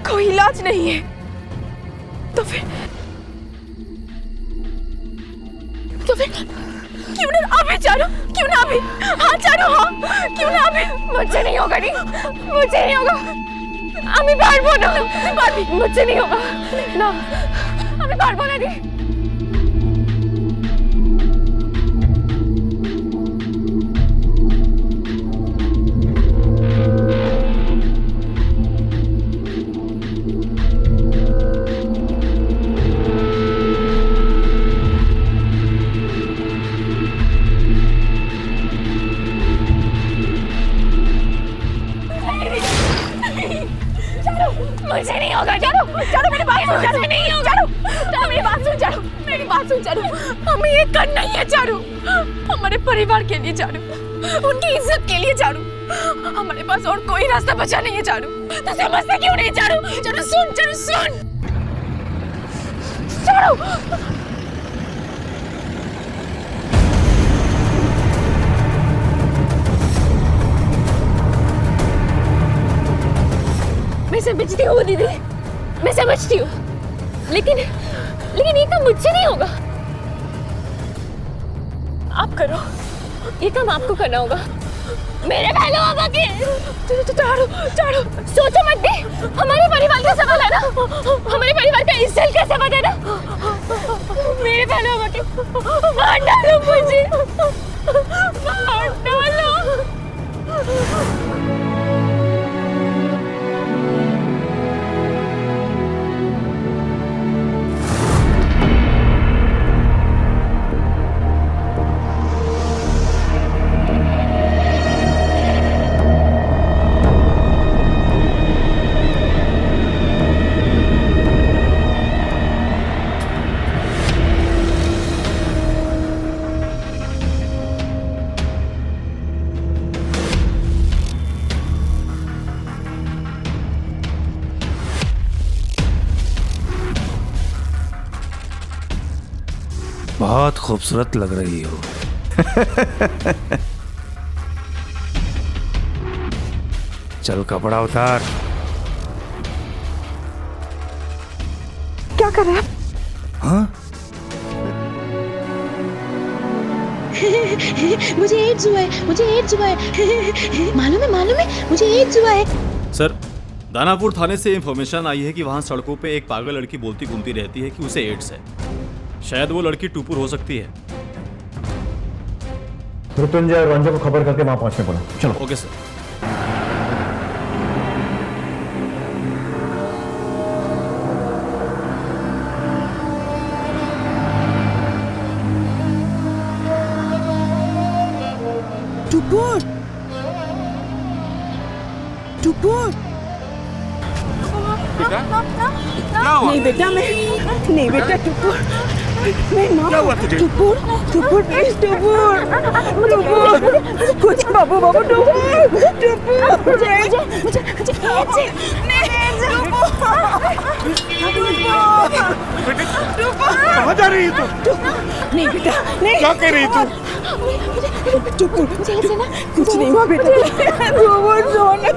कोई इलाज नहीं है। तो फिर क्यों ना अभी चारू, क्यों ना अभी? हाँ चारू, हाँ क्यों ना अभी? मुझे नहीं होगा, नहीं मुझे नहीं होगा। अभी बाहर बोलो, मुझे नहीं होगा ना, अभी बाहर बोला नहीं। मुझे नहीं होगा चारू, चारू मेरी बात सुन, चारू नहीं होगा, चारू मेरी बात सुन, चारू मेरी बात सुन, चारू हमें ये करना ही है चारू, हमारे परिवार के लिए चारू, उनकी इज्जत के लिए चारू। हमारे पास और कोई रास्ता बचा नहीं है चारू, तो समझते क्यों नहीं चारू? चारू सुन, चारू सुन, चारू मैं समझती हूँ दीदी, मैं समझती हूँ, लेकिन ये काम मुझसे नहीं होगा। आप करो, ये काम आपको करना होगा। मेरे पहले होगा कि चारू, चारू सोचो मत भी, हमारे परिवार का सवाल है ना, हमारे परिवार का इज्जत का सवाल है ना। मेरे पहले होगा कि मार डालो मुझे, मार डालो। बहुत खूबसूरत लग रही हो। चल कपड़ा उतार। क्या कर रहे हैं आप? हाँ? मुझे एड्स हुआ है, मुझे एड्स हुआ है। मालूम है मुझे एड्स हुआ है। सर, दानापुर थाने से इंफॉर्मेशन आई है कि वहाँ सड़कों पे एक पागल लड़की बोलती घूमती रहती है कि उसे एड्स है। शायद वो लड़की टूपुर हो सकती है। मृत्युंजय और रंजन को खबर करके वहां पहुंचने पड़ा। चलो। Okay sir. टूपुर, टूपुर। नहीं बेटा, नहीं बेटा, टूपुर, क्या हुआ तुझे? टूपुर, टूपुर प्लीज, टूपुर, टूपुर, कुछ बाबू, टूपुर, टूपुर, मुझे कहाँ जा रही है तू? नहीं बेटा, नहीं। क्या कह रही तू? टूपुर, कुछ नहीं हुआ बेटा, टूपुर सोना।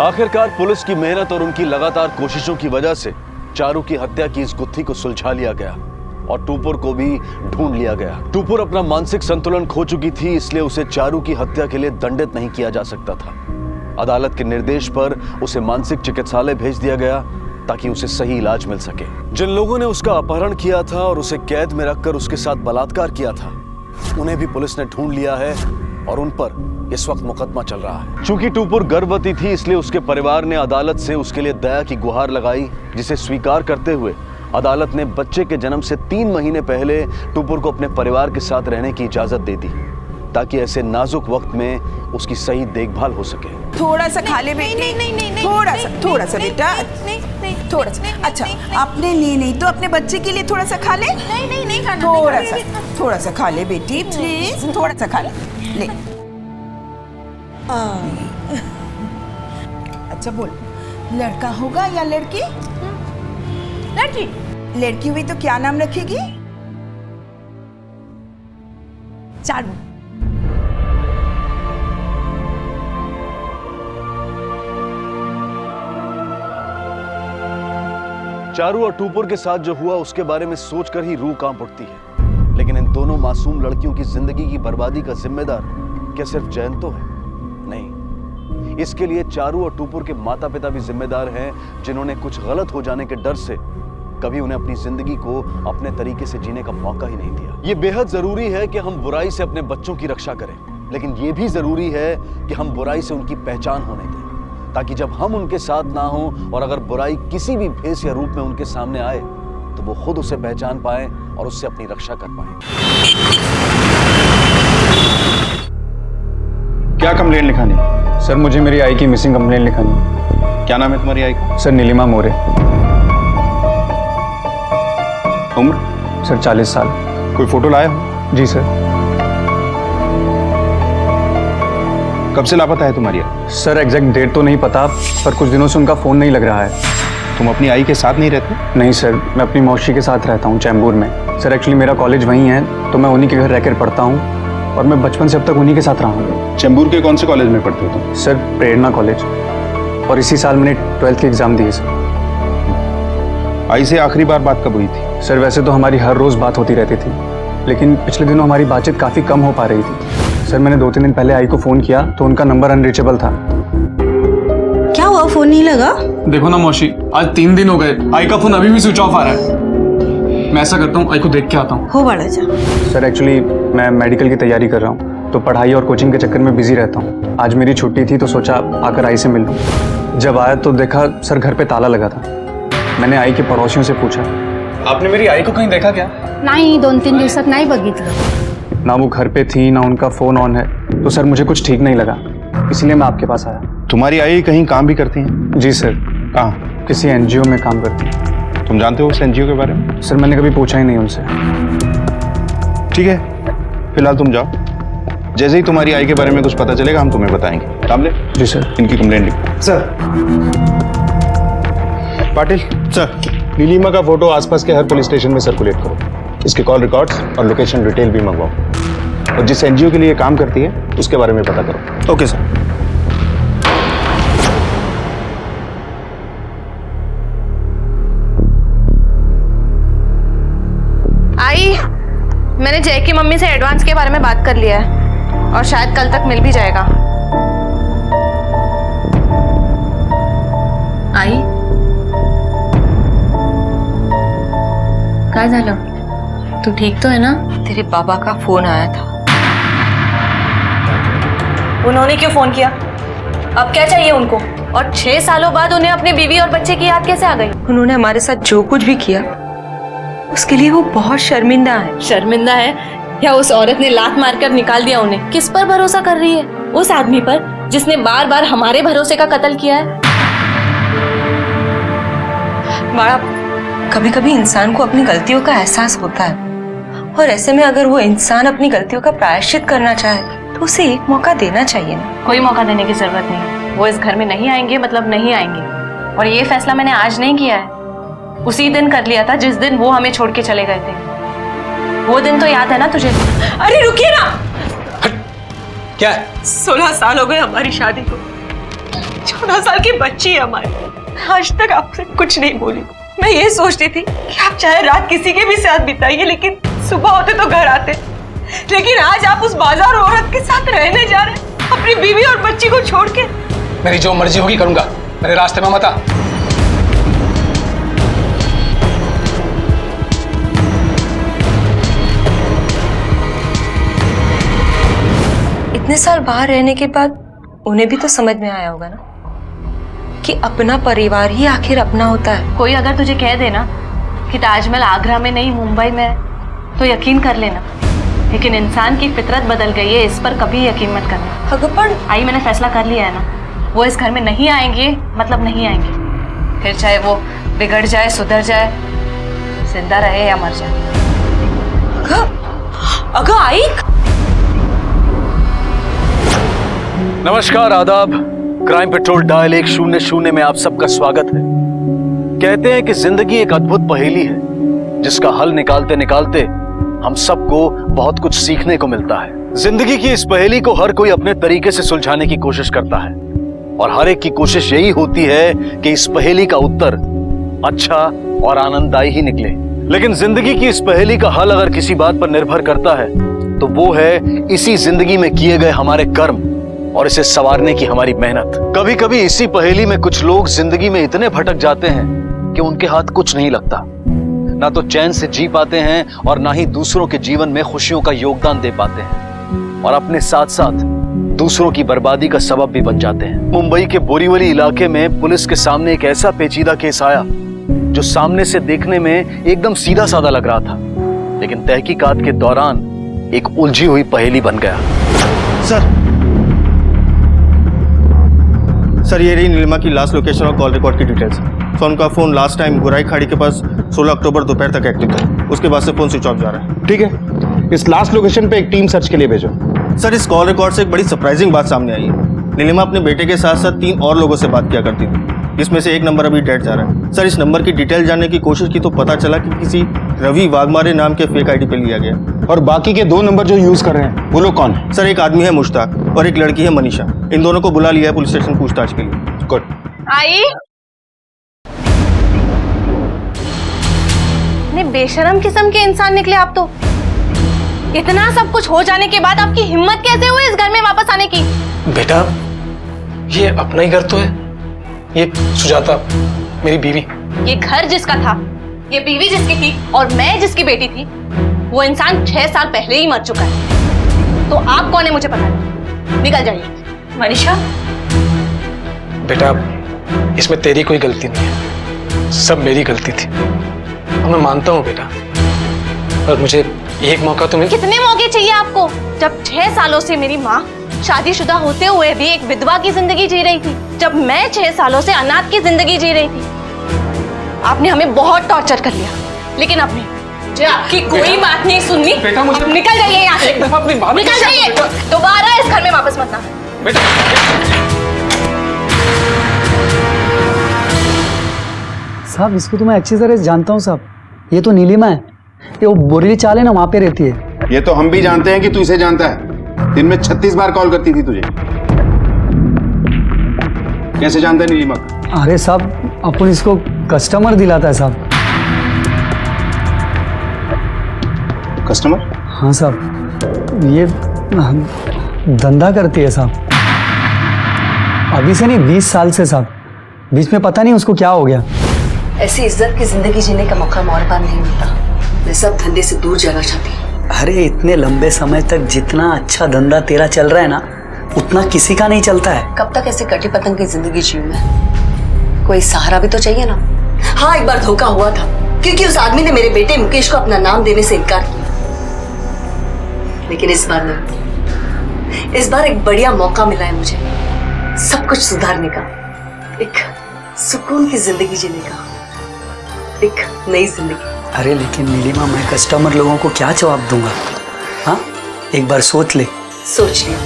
आखिरकार पुलिस की मेहनत और उनकी लगातार कोशिशों की वजह से चारू की हत्या की इस गुत्थी को सुलझा लिया गया और टूपुर को भी ढूंढ लिया गया। टूपुर अपना मानसिक संतुलन खो चुकी थी, इसलिए उसे चारू की हत्या के लिए दंडित नहीं किया जा सकता था। अदालत के निर्देश पर उसे मानसिक चिकित्सालय भेज दिया गया ताकि उसे सही इलाज मिल सके। जिन लोगों ने उसका अपहरण किया था और उसे कैद में रखकर उसके साथ बलात्कार किया था, उन्हें भी पुलिस ने ढूंढ लिया है और उन पर इस वक्त मुकदमा चल रहा है। चूंकि टूपुर गर्भवती थी, इसलिए उसके परिवार ने अदालत से उसके लिए दया की गुहार लगाई, जिसे स्वीकार करते हुए अदालत ने बच्चे के जन्म से 3 महीने पहले टूपुर को अपने परिवार के साथ रहने की इजाजत दे दी, ताकि ऐसे नाजुक वक्त में उसकी सही देखभाल हो सके। थोड़ा सा खा ले बेटी। नहीं, थोड़ा सा बेटा, थोड़ा सा। अच्छा, अपने लिए नहीं तो अपने बच्चे के लिए थोड़ा सा खा ले। नहीं खाना। थोड़ा सा खा ले बेटी, प्लीज, थोड़ा सा खा ले। अच्छा बोल, लड़का होगा या लड़की? लड़की हुई तो क्या नाम रखेगी? चारू। चारू और टूपुर के साथ जो हुआ उसके बारे में सोचकर ही रूह कांप उठती है। लेकिन इन दोनों मासूम लड़कियों की जिंदगी की बर्बादी का जिम्मेदार क्या सिर्फ जयंत तो है? नहीं, इसके लिए चारू और टूपुर के माता पिता भी जिम्मेदार हैं, जिन्होंने कुछ गलत हो जाने के डर से कभी उन्हें अपनी जिंदगी को अपने तरीके से जीने का मौका ही नहीं दिया। ये बेहद जरूरी है कि हम बुराई से अपने बच्चों की रक्षा करें, लेकिन ये भी जरूरी है कि हम बुराई से उनकी पहचान होने दें, ताकि जब हम उनके साथ ना हों और अगर बुराई किसी भी भेष या रूप में उनके सामने आए तो वो खुद उसे पहचान पाए और उससे अपनी रक्षा कर पाए। क्या कंप्लेंट लिखानी? सर मुझे मेरी आई की मिसिंग कंप्लेंट लिखानी। क्या नाम है तुम्हारी आई का? सर नीलिमा मोरे। उम्र? सर 40 साल। कोई फोटो लाए हो? जी सर। कब से लापता है तुम्हारी आई? सर एग्जैक्ट डेट तो नहीं पता, पर कुछ दिनों से उनका फ़ोन नहीं लग रहा है। तुम अपनी आई के साथ नहीं रहते? नहीं सर, मैं अपनी मौसी के साथ रहता हूँ चैम्बूर में। सर एक्चुअली मेरा कॉलेज वहीं है, तो मैं उन्हीं के घर रहकर पढ़ता हूँ और मैं बचपन से अब तक उन्हीं के साथ रहा हूँ। चैम्बूर के कौन से कॉलेज में पढ़ते हो तुम? सर प्रेरणा कॉलेज, और इसी साल मैंने 12th के एग्ज़ाम दिए सर। आई से आखिरी बार बात कब हुई थी? सर वैसे तो हमारी हर रोज़ बात होती रहती थी, लेकिन पिछले दिनों हमारी बातचीत काफ़ी कम हो पा रही थी। सर मैंने 2-3 दिन पहले आई को फ़ोन किया तो उनका नंबर अनरीचेबल था। क्या हुआ, फ़ोन नहीं लगा? देखो ना मौसी, आज 3 दिन हो गए, आई का फोन अभी भी स्विच ऑफ आ रहा है। मैं ऐसा करता हूँ, आई को देख के आता हूँ। हो बड़ा जा। सर एक्चुअली मैं मेडिकल की तैयारी कर रहा हूँ, तो पढ़ाई और कोचिंग के चक्कर में बिजी रहता हूँ। आज मेरी छुट्टी थी तो सोचा आकर आई से मिल लूँ। जब आया तो देखा सर घर पे ताला लगा था। मैंने आई के पड़ोसियों से पूछा, आपने मेरी आई को कहीं देखा क्या? नाही, 2-3 दिवसात नाही बघितलं। ना वो घर पे थी ना उनका फ़ोन ऑन है, तो सर मुझे कुछ ठीक नहीं लगा, इसलिए मैं आपके पास आया। तुम्हारी आई कहीं काम भी करती हैं? जी सर। कहाँ? किसी एनजीओ में काम करती हैं। तुम जानते हो उस एनजीओ के बारे में? सर मैंने कभी पूछा ही नहीं उनसे। ठीक है, फिलहाल तुम जाओ, जैसे ही तुम्हारी आई के बारे में कुछ पता चलेगा हम तुम्हें बताएंगे। कामले? जी सर। इनकी कंप्लेंट लिखो। सर। पाटिल सर, नीलिमा का फोटो आसपास के हर पुलिस स्टेशन में सर्कुलेट करो। इसके कॉल रिकॉर्ड्स और लोकेशन डिटेल भी मंगवाओ, और जिस एनजीओ के लिए काम करती है उसके बारे में पता करो। Okay sir. आई, मैंने जय की मम्मी से एडवांस के बारे में बात कर लिया है और शायद कल तक मिल भी जाएगा। आई, काय झालं? तू ठीक तो है ना? तेरे बाबा का फोन आया था। उन्होंने क्यों फोन किया? अब क्या चाहिए उनको? और 6 सालों बाद उन्हें अपनी बीवी और बच्चे की याद कैसे आ गई? उन्होंने हमारे साथ जो कुछ भी किया उसके लिए वो बहुत शर्मिंदा है। शर्मिंदा है या उस औरत ने लात मारकर निकाल दिया उन्हें? किस पर भरोसा कर रही है? उस आदमी पर जिसने बार बार हमारे भरोसे का कत्ल किया है। बाड़ा, कभी कभी इंसान को अपनी गलतियों का एहसास होता है, और ऐसे में अगर वो इंसान अपनी गलतियों का प्रायश्चित करना चाहे तो उसे एक मौका देना चाहिए ना। कोई मौका देने की जरूरत नहीं। वो इस घर में नहीं आएंगे मतलब नहीं आएंगे, और ये फैसला मैंने आज नहीं किया है, उसी दिन कर लिया था जिस दिन वो हमें छोड़ के चले गए थे। वो दिन तो याद है ना तुझे? अरे रुकिए ना। क्या? 16 साल हो गए हमारी शादी को, 14 साल की बच्ची है हमारी। आज तक आपसे कुछ नहीं बोली। मैं ये सोचती थी कि आप चाहे रात किसी के भी साथ बिताइए, लेकिन सुबह होते तो घर आते। लेकिन आज आप उस बाजार औरत के साथ रहने जा रहे हैं, अपनी बीवी और बच्ची को छोड़ के। मेरी जो मर्जी होगी करूंगा, मेरे रास्ते में मत आ। इतने इतने साल बाहर रहने के बाद उन्हें भी तो समझ में आया होगा ना कि अपना परिवार ही आखिर अपना होता है। कोई अगर तुझे कह दे ना कि ताजमहल आगरा में नहीं मुंबई में है तो यकीन कर लेना, लेकिन इंसान की फितरत बदल गई है, इस पर कभी यकीन मत करना। आई मैंने फैसला कर लिया है ना, वो इस घर में नहीं आएंगे मतलब नहीं आएंगे, फिर चाहे वो बिगड़ जाए सुधर जाए, जिंदा रहे या मर जाए। अगर आई नमस्कार, आदाब। क्राइम पेट्रोल डायल 100 में आप सबका स्वागत है। कहते हैं कि जिंदगी एक अद्भुत पहेली है जिसका हल निकालते निकालते हम सबको बहुत कुछ सीखने को मिलता है। जिंदगी की इस पहेली को हर कोई अपने तरीके से सुलझाने की कोशिश करता है और हर एक की कोशिश यही होती है कि इस पहेली का उत्तर अच्छा और आनंददायी ही निकले। लेकिन जिंदगी की इस पहेली का हल अगर किसी बात पर निर्भर करता है तो वो है इसी जिंदगी में किए गए हमारे कर्म और इसे संवारने की हमारी मेहनत। कभी कभी इसी पहेली में कुछ लोग जिंदगी में इतने भटक जाते हैं कि उनके हाथ कुछ नहीं लगता, ना तो चैन से जी पाते हैं और ना ही दूसरों के जीवन में खुशियों का योगदान दे पाते हैं, और अपने साथ साथ दूसरों की बर्बादी का सबब भी बन जाते हैं। मुंबई के बोरीवली इलाके में पुलिस के सामने एक ऐसा पेचीदा केस आया जो सामने से देखने में एकदम सीधा साधा लग रहा था, लेकिन तहकीकात के दौरान एक उलझी हुई पहेली बन गया। सर ये रही नीलिमा की लास्ट लोकेशन और कॉल रिकॉर्ड की डिटेल्स। सो उनका फ़ोन लास्ट टाइम गुराई खाड़ी के पास 16 अक्टूबर दोपहर तक एक्टिव था, उसके बाद से फ़ोन स्विच ऑफ जा रहा है। ठीक है, इस लास्ट लोकेशन पे एक टीम सर्च के लिए भेजो। सर इस कॉल रिकॉर्ड से एक बड़ी सरप्राइजिंग बात सामने आई है। नीलिमा अपने बेटे के साथ साथ 3 और लोगों से बात किया करती थी, जिसमें से एक नंबर अभी डेड जा रहा है। सर इस नंबर की डिटेल जानने की कोशिश की तो पता चला कि किसी रवि वाघमारे नाम के फेक आईडी पे लिया गया। और बाकी के 2 नंबर जो यूज कर रहे हैं वो लोग कौन है? सर एक आदमी है मुश्ताक और एक लड़की है मनीषा। इन दोनों को बुला लिया है पुलिस स्टेशन पूछताछ के लिए। गुड। आई ने बेशरम किस्म के इंसान निकले आप तो। इतना सब कुछ हो जाने के बाद आपकी हिम्मत कैसे हुई इस घर में वापस आने की? बेटा ये अपना ही घर तो है, ये सुजाता मेरी बीवी। ये घर जिसका था, ये बीवी जिसकी थी और मैं जिसकी बेटी थी, वो इंसान 6 साल पहले ही मर चुका है। तो आप कौन है मुझे पता नहीं, निकल जाइए। मनीषा बेटा इसमें तेरी कोई गलती नहीं है, सब मेरी गलती थी और मैं मानता हूँ बेटा, पर मुझे एक मौका तो मिल। कितने मौके चाहिए आपको, जब 6 सालों से मेरी माँ शादीशुदा होते हुए भी एक विधवा की जिंदगी जी रही थी, जब मैं 6 सालों से अनाथ की जिंदगी जी रही थी। आपने हमें बहुत टॉर्चर कर लिया, लेकिन आपने आपकी कोई बात नहीं सुननी। बेटा मुझे निकल जाइए यहाँ से, एक दफा अपनी बात निकल जाइए, दोबारा इस घर में वापस मत आना। साहब इसको तो मैं अच्छी तरह से जानता हूँ साहब, ये तो नीलिमा है, ये वो बोरीली चाल है ना, वहाँ पे रहती है। ये तो हम भी जानते हैं कि तू इसे जानता है, दिन में 36 बार कॉल करती थी तुझे। कैसे जानता है नीलिमा? अरे साहब अपन इसको कस्टमर दिलाता है साहब। कस्टमर? हाँ साहब, ये धंधा करती है साहब, अभी से नहीं 20 साल से साहब। बीच में पता नहीं उसको क्या हो गया। ऐसी इज्जत की जिंदगी जीने का मौका और बार नहीं मिलता। मैं सब धंधे से दूर जाना चाहती हूँ। अरे इतने लंबे समय तक जितना अच्छा धंधा तेरा चल रहा है ना, उतना किसी का नहीं चलता है। कब तक ऐसे कटी पतंग की जिंदगी जीऊं मैं? कोई सहारा भी तो चाहिए ना। हाँ एक बार धोखा हुआ था, क्योंकि उस आदमी ने मेरे बेटे मुकेश को अपना नाम देने से इनकार किया, लेकिन इस बार नहीं। इस बार एक बढ़िया मौका मिला है मुझे सब कुछ सुधारने का, एक सुकून की जिंदगी जीने का, एक नई जिंदगी। अरे लेकिन नीलिमा मैं कस्टमर लोगों को क्या जवाब दूंगा? हाँ एक बार सोच ले। सोच लिया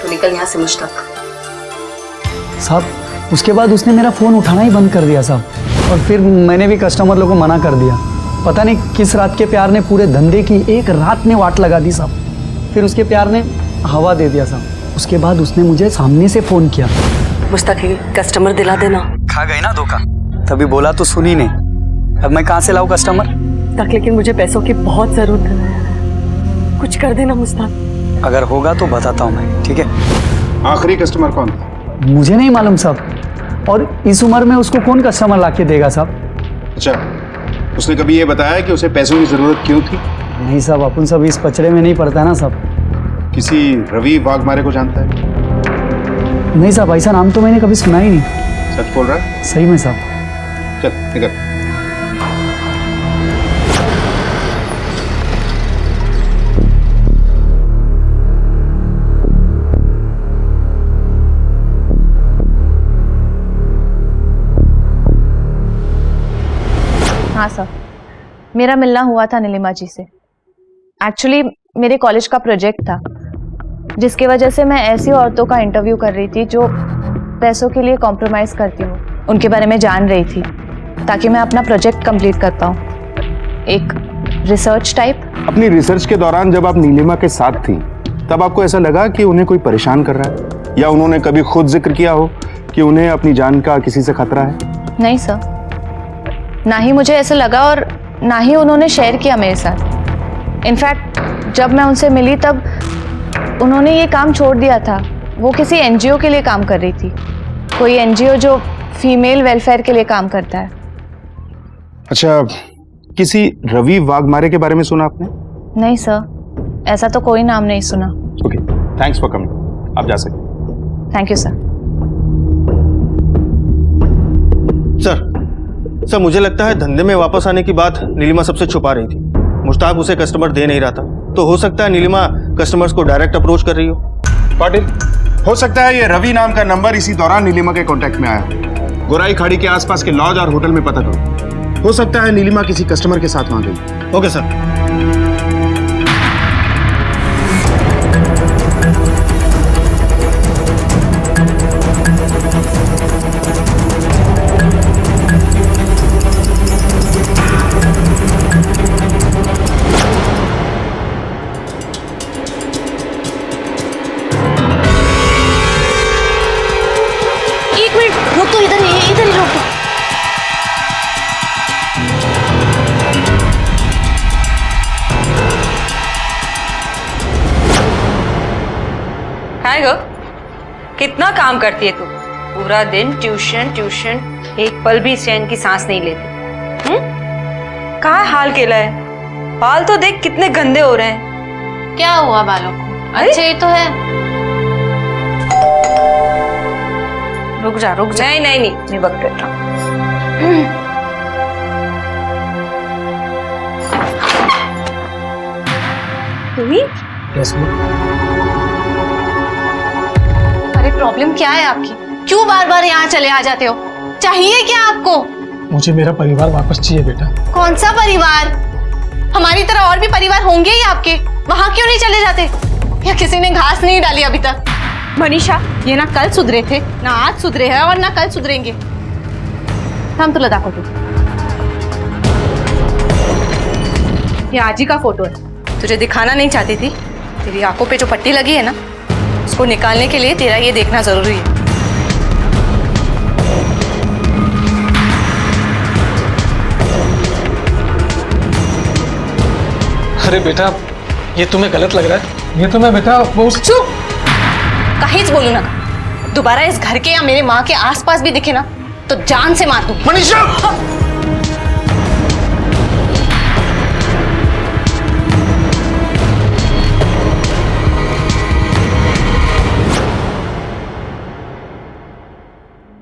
तो निकल यहाँ से मुश्ताक। साहब उसके बाद उसने मेरा फ़ोन उठाना ही बंद कर दिया साहब, और फिर मैंने भी कस्टमर लोगों को मना कर दिया। पता नहीं किस रात के प्यार ने पूरे धंधे की एक रात में वाट लगा दी साहब। फिर उसके प्यार ने हवा दे दिया साहब। उसके बाद उसने मुझे सामने से फ़ोन किया, मुश्ताक कस्टमर दिला देना। खा गई ना धोखा, तभी बोला तो सुनी नहीं। अब मैं कहाँ से लाऊं कस्टमर? तक लेकिन मुझे पैसों की बहुत जरूरत है, कुछ कर देना मुश्ताक। अगर होगा तो बताता हूँ मैं, ठीक है? आखिरी कस्टमर कौन? मुझे नहीं मालूम साहब, और इस उम्र में उसको कौन कस्टमर लाके देगा साहब? अच्छा, उसने कभी ये बताया कि उसे पैसों की जरूरत क्यों थी? नहीं साहब, अपन सब इस पचड़े में नहीं पड़ता ना साहब। किसी रवि वाघमारे को जानता है? नहीं साहब, ऐसा नाम तो मैंने कभी सुना ही नहीं। सच बोल रहा है? सही में साहब। चल निकल। हाँ सर, मेरा मिलना हुआ था नीलिमा जी से। एक्चुअली मेरे कॉलेज का प्रोजेक्ट था, जिसकी वजह से मैं ऐसी औरतों का इंटरव्यू कर रही थी जो पैसों के लिए कॉम्प्रोमाइज़ करती हूँ, उनके बारे में जान रही थी ताकि मैं अपना प्रोजेक्ट कंप्लीट कर पाऊँ। एक रिसर्च टाइप। अपनी रिसर्च के दौरान जब आप नीलिमा के साथ थी तब आपको ऐसा लगा कि उन्हें कोई परेशान कर रहा है, या उन्होंने कभी खुद जिक्र किया हो कि उन्हें अपनी जान का किसी से खतरा है? नहीं सर, ना ही मुझे ऐसा लगा और ना ही उन्होंने शेयर किया मेरे साथ। इनफैक्ट जब मैं उनसे मिली तब उन्होंने ये काम छोड़ दिया था। वो किसी एनजीओ के लिए काम कर रही थी, कोई एनजीओ जो फीमेल वेलफेयर के लिए काम करता है। अच्छा, किसी रवि वाघमारे के बारे में सुना आपने? नहीं सर, ऐसा तो कोई नाम नहीं सुना। Okay, thanks for coming. आप जा सकते। Thank you sir. सर, मुझे लगता है धंधे में वापस आने की बात नीलिमा सबसे छुपा रही थी। मुश्ताक उसे कस्टमर दे नहीं रहा था, तो हो सकता है नीलिमा कस्टमर्स को डायरेक्ट अप्रोच कर रही हो। पाटिल, हो सकता है ये रवि नाम का नंबर इसी दौरान नीलिमा के कांटेक्ट में आया हो। गोराई खाड़ी के आसपास के लॉज और होटल में पता करो। हो सकता है नीलिमा किसी कस्टमर के साथ वहां गई। Okay sir. हाय गो, कितना काम करती है तू? पूरा दिन ट्यूशन ट्यूशन, एक पल भी चैन की सांस नहीं लेती। कहाँ हाल केला है? बाल तो देख कितने गंदे हो रहे हैं। क्या हुआ बालों को? अच्छे ही तो है। रुक जा। नहीं नहीं नहीं, मैं वक्त करता हूँ। अरे प्रॉब्लम क्या है आपकी? क्यों बार बार यहाँ चले आ जाते हो? चाहिए क्या आपको? मुझे मेरा परिवार वापस चाहिए बेटा। कौन सा परिवार? हमारी तरह और भी परिवार होंगे ही आपके, वहाँ क्यों नहीं चले जाते? या किसी ने घास नहीं डाली अभी तक? मनीषा, ये ना कल सुधरे थे, ना आज सुधरे हैं और ना कल सुधरेंगे। हम तुला दाखवतो। ये आजी का फोटो है। तुझे दिखाना नहीं चाहती थी, तेरी आंखों पे जो पट्टी लगी है ना, उसको निकालने के लिए तेरा ये देखना जरूरी है। अरे बेटा, ये तुम्हें गलत लग रहा है? ये तो मैं बेटा वो चुप! कहीं बोलू ना, दोबारा इस घर के या मेरे माँ के आसपास भी दिखे ना तो जान से मार दूं। मनीषा!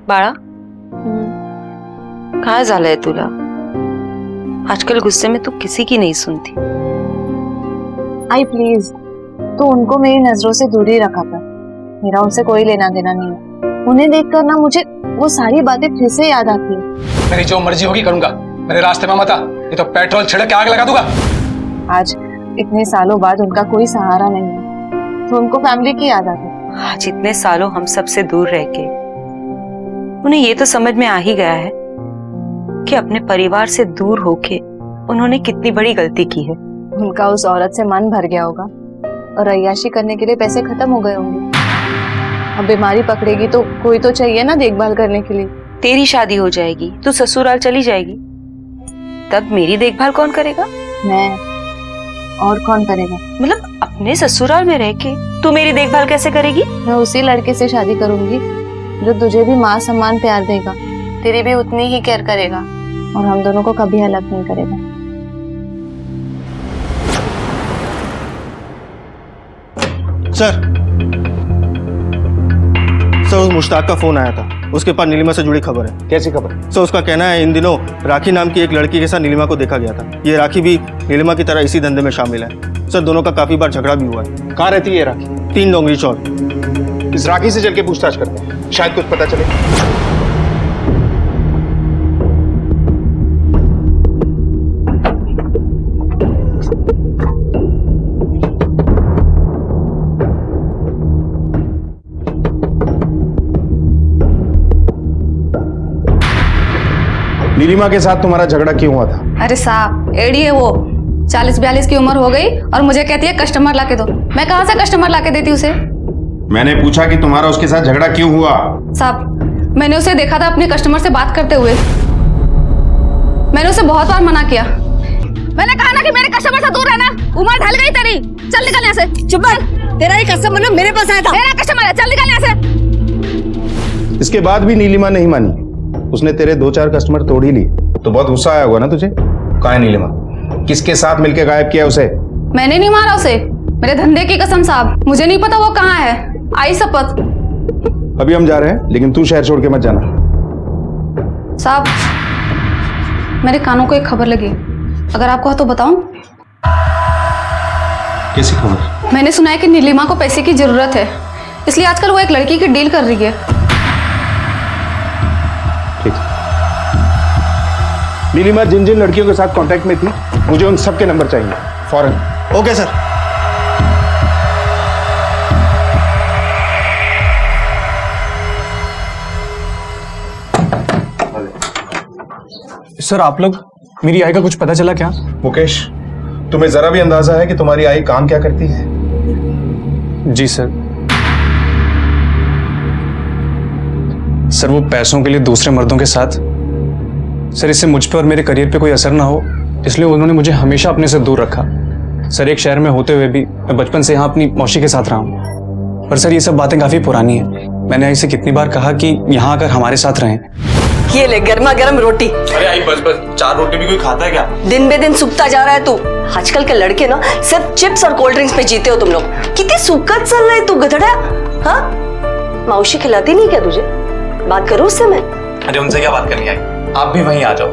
बाळा, काय झालंय तुला? आजकल गुस्से में तू किसी की नहीं सुनती। आई प्लीज, तू उनको मेरी नजरों से दूर ही रखा कर। मेरा उनसे कोई लेना देना नहीं है। उन्हें देखकर ना मुझे वो सारी बातें फिर से याद आती है। मेरी जो मर्जी होगी करूंगा, मेरे रास्ते में मत आ, ये तो पेट्रोल छिड़क के आग लगा दूंगा। आज इतने सालों बाद उनका कोई सहारा नहीं है, तो उनको फैमिली की याद आती है। आज इतने सालों हम सबसे दूर रह के उन्हें ये तो समझ में आ ही गया है कि अपने परिवार से दूर होके उन्होंने कितनी बड़ी गलती की है। उनका उस औरत से मन भर गया होगा और अय्याशी करने के लिए पैसे खत्म हो गए होंगे। अब बीमारी पकड़ेगी तो कोई तो चाहिए ना देखभाल करने के लिए। तेरी शादी हो जाएगी, तू ससुराल चली जाएगी, तब मेरी देखभाल कौन करेगा? मैं। और कौन करेगा? मतलब अपने ससुराल में रह के तू मेरी देखभाल कैसे करेगी? मैं उसी लड़के से शादी करूंगी जो तुझे भी माँ सम्मान प्यार देगा, तेरी भी उतनी ही केयर करेगा और हम दोनों को कभी अलग नहीं करेगा। सर उस मुश्ताक का फोन आया था, उसके पास नीलिमा से जुड़ी खबर है। कैसी खबर? सर उसका कहना है इन दिनों राखी नाम की एक लड़की के साथ नीलिमा को देखा गया था। ये राखी भी नीलिमा की तरह इसी धंधे में शामिल है। सर दोनों का काफी बार झगड़ा भी हुआ है। कहाँ रहती है राखी? 3 डोंगरी चौक। इस राखी से चल के पूछताछ करते हैं, शायद कुछ पता चले। नीलिमा के साथ तुम्हारा झगड़ा क्यों हुआ था? अरे साहब एडी है वो, 40-42 की उम्र हो गई और मुझे कहती है कस्टमर लाके दो। मैं कहाँ से कस्टमर लाके देती उसे? मैंने पूछा कि तुम्हारा उसके साथ झगड़ा क्यों हुआ? साहब मैंने उसे देखा था अपने कस्टमर से बात करते हुए। मैंने उसे बहुत बार मना किया। मैंने कहा ना कि मेरे कस्टमर से दूर रहना। उम्र ढल गई तेरी, चल निकल यहाँ से। चुप कर, तेरा ही कस्टमर ना मेरे पास आया था। मेरा कस्टमर है, चल निकल यहाँ से। इसके बाद भी नीलिमा नहीं मानी, उसने तेरे 2-4 कस्टमर तोड़ ही लिए, तो बहुत गुस्सा आया होगा ना तुझे? कहाँ है नीलिमा? किसके साथ मिलके गायब किया उसे? मैंने नहीं मारा उसे, मेरे धंधे की कसम साहब, मुझे नहीं पता वो कहाँ है। आई शपथ। अभी हम जा रहे हैं, लेकिन तू शहर छोड़ के मत जाना। साहब मेरे कानों को एक खबर लगी, अगर आपको है तो बताऊं? कैसी खबर? मैंने सुना है कि नीलिमा को पैसे की जरूरत है, इसलिए आजकल वो एक लड़की की डील कर रही है। ठीक। नीलिमा जिन जिन लड़कियों के साथ कांटेक्ट में थी, मुझे उन सबके नंबर चाहिए फौरन। Okay sir. सर आप लोग, मेरी आई का कुछ पता चला क्या? मुकेश, तुम्हें जरा भी अंदाजा है कि तुम्हारी आई काम क्या करती है? जी सर। सर वो पैसों के लिए दूसरे मर्दों के साथ। सर इससे मुझ पे और मेरे करियर पे कोई असर ना हो, इसलिए उन्होंने मुझे हमेशा अपने से दूर रखा। सर एक शहर में होते हुए भी मैं बचपन से यहाँ अपनी मौसी के साथ रहा हूँ। पर सर ये सब बातें काफी पुरानी हैं। मैंने आई से कितनी बार कहा कि यहाँ आकर हमारे साथ रहें। ये ले गर्मा गर्म रोटी। अरे आई बस 4 रोटी भी कोई खाता है क्या? दिन बे दिन सूखता जा रहा है तू। आजकल के लड़के ना सिर्फ चिप्स और कोल्ड ड्रिंक्स पे जीते हो तुम लोग। कितनी सुकत चल रहा है तू गधड़ा। हाँ मौसी खिलाती नहीं क्या तुझे? बात करो उससे मैं। अरे उनसे क्या बात करनी आई, आप भी वहीं आ जाओ,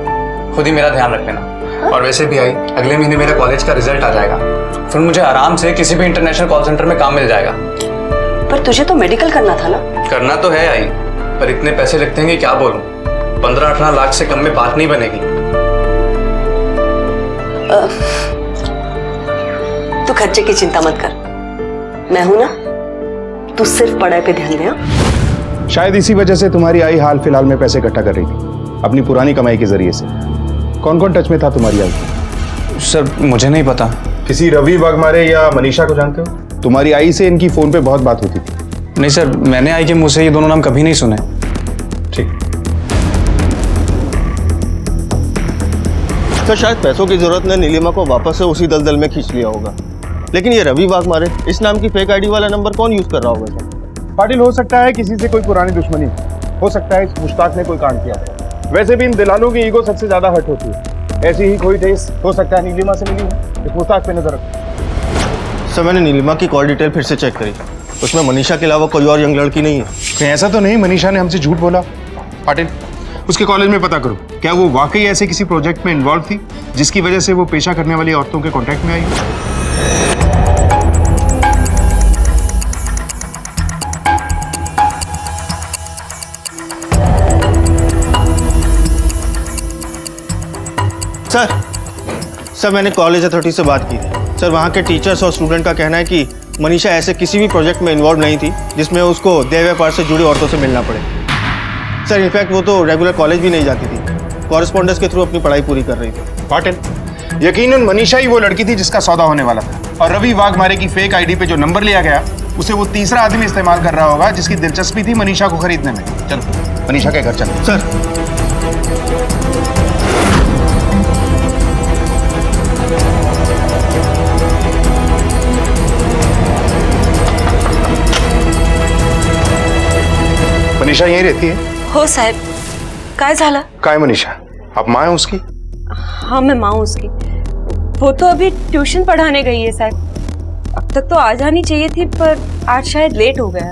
खुद ही मेरा ध्यान रख लेना। और वैसे भी आई अगले महीने मेरा कॉलेज का रिजल्ट आ जाएगा, फिर मुझे आराम से किसी भी इंटरनेशनल कॉल सेंटर में काम मिल जाएगा। पर तुझे तो मेडिकल करना था ना? करना तो है आई, पर इतने पैसे लगते हैं कि क्या बोलूं। 15-18 लाख से कम में बात नहीं बनेगी। तू खर्चे की चिंता मत कर, मैं हूं ना। तू सिर्फ पढ़ाई पे ध्यान दे। शायद इसी वजह से तुम्हारी आई हाल फिलहाल में पैसे इकट्ठा कर रही थी अपनी पुरानी कमाई के जरिए से। कौन कौन टच में था तुम्हारी आई? सर मुझे नहीं पता। किसी रवि वाघमारे या मनीषा को जानते हो? तुम्हारी आई से इनकी फोन पे बहुत बात होती थी। नहीं सर, मैंने आई के मुंह से ये दोनों नाम कभी नहीं सुने। ठीक। सर शायद पैसों की जरूरत ने नीलिमा को वापस से उसी दलदल में खींच लिया होगा, लेकिन ये रवि वाघमारे इस नाम की फेक आईडी वाला नंबर कौन यूज कर रहा होगा? सर पाटिल, हो सकता है किसी से कोई पुरानी दुश्मनी हो सकता है इस मुश्ताक ने कोई कांड किया। वैसे भी इन दिलालों की ईगो सबसे ज्यादा हर्ट होती है। ऐसी ही कोई ठेस हो सकता है नीलिमा से मिली हो। इस मुश्ताक पे नजर रखो। सर मैंने नीलिमा की कॉल डिटेल फिर से चेक करी, उसमें मनीषा के अलावा कोई और यंग लड़की नहीं है। कहीं ऐसा तो नहीं मनीषा ने हमसे झूठ बोला? पाटिल उसके कॉलेज में पता करो, क्या वो वाकई ऐसे किसी प्रोजेक्ट में इन्वॉल्व थी जिसकी वजह से वो पेशा करने वाली औरतों के कॉन्टेक्ट में आई? सर मैंने कॉलेज अथॉरिटी से बात की थी। सर वहाँ के टीचर्स और स्टूडेंट का कहना है कि मनीषा ऐसे किसी भी प्रोजेक्ट में इन्वॉल्व नहीं थी जिसमें उसको देह व्यापार से जुड़ी औरतों से मिलना पड़े। सर इनफैक्ट वो तो रेगुलर कॉलेज भी नहीं जाती थी, कॉरेस्पॉन्डेंस के थ्रू अपनी पढ़ाई पूरी कर रही थी। पाटिल यकीनन मनीषा ही वो लड़की थी जिसका सौदा होने वाला था, और रवि वाघमारे की फेक आईडी पे जो नंबर लिया गया उसे वो तीसरा आदमी इस्तेमाल कर रहा होगा जिसकी दिलचस्पी थी मनीषा को खरीदने में। चलो मनीषा के घर चलो। सर मनीषा यहीं रहती है? हो साहेब, काय झालं? काय मनीषा, आप माँ हैं उसकी? हाँ मैं माँ हूँ उसकी। वो तो अभी ट्यूशन पढ़ाने गई है साहब। अब तक तो आ जानी चाहिए थी, पर आज शायद लेट हो गया।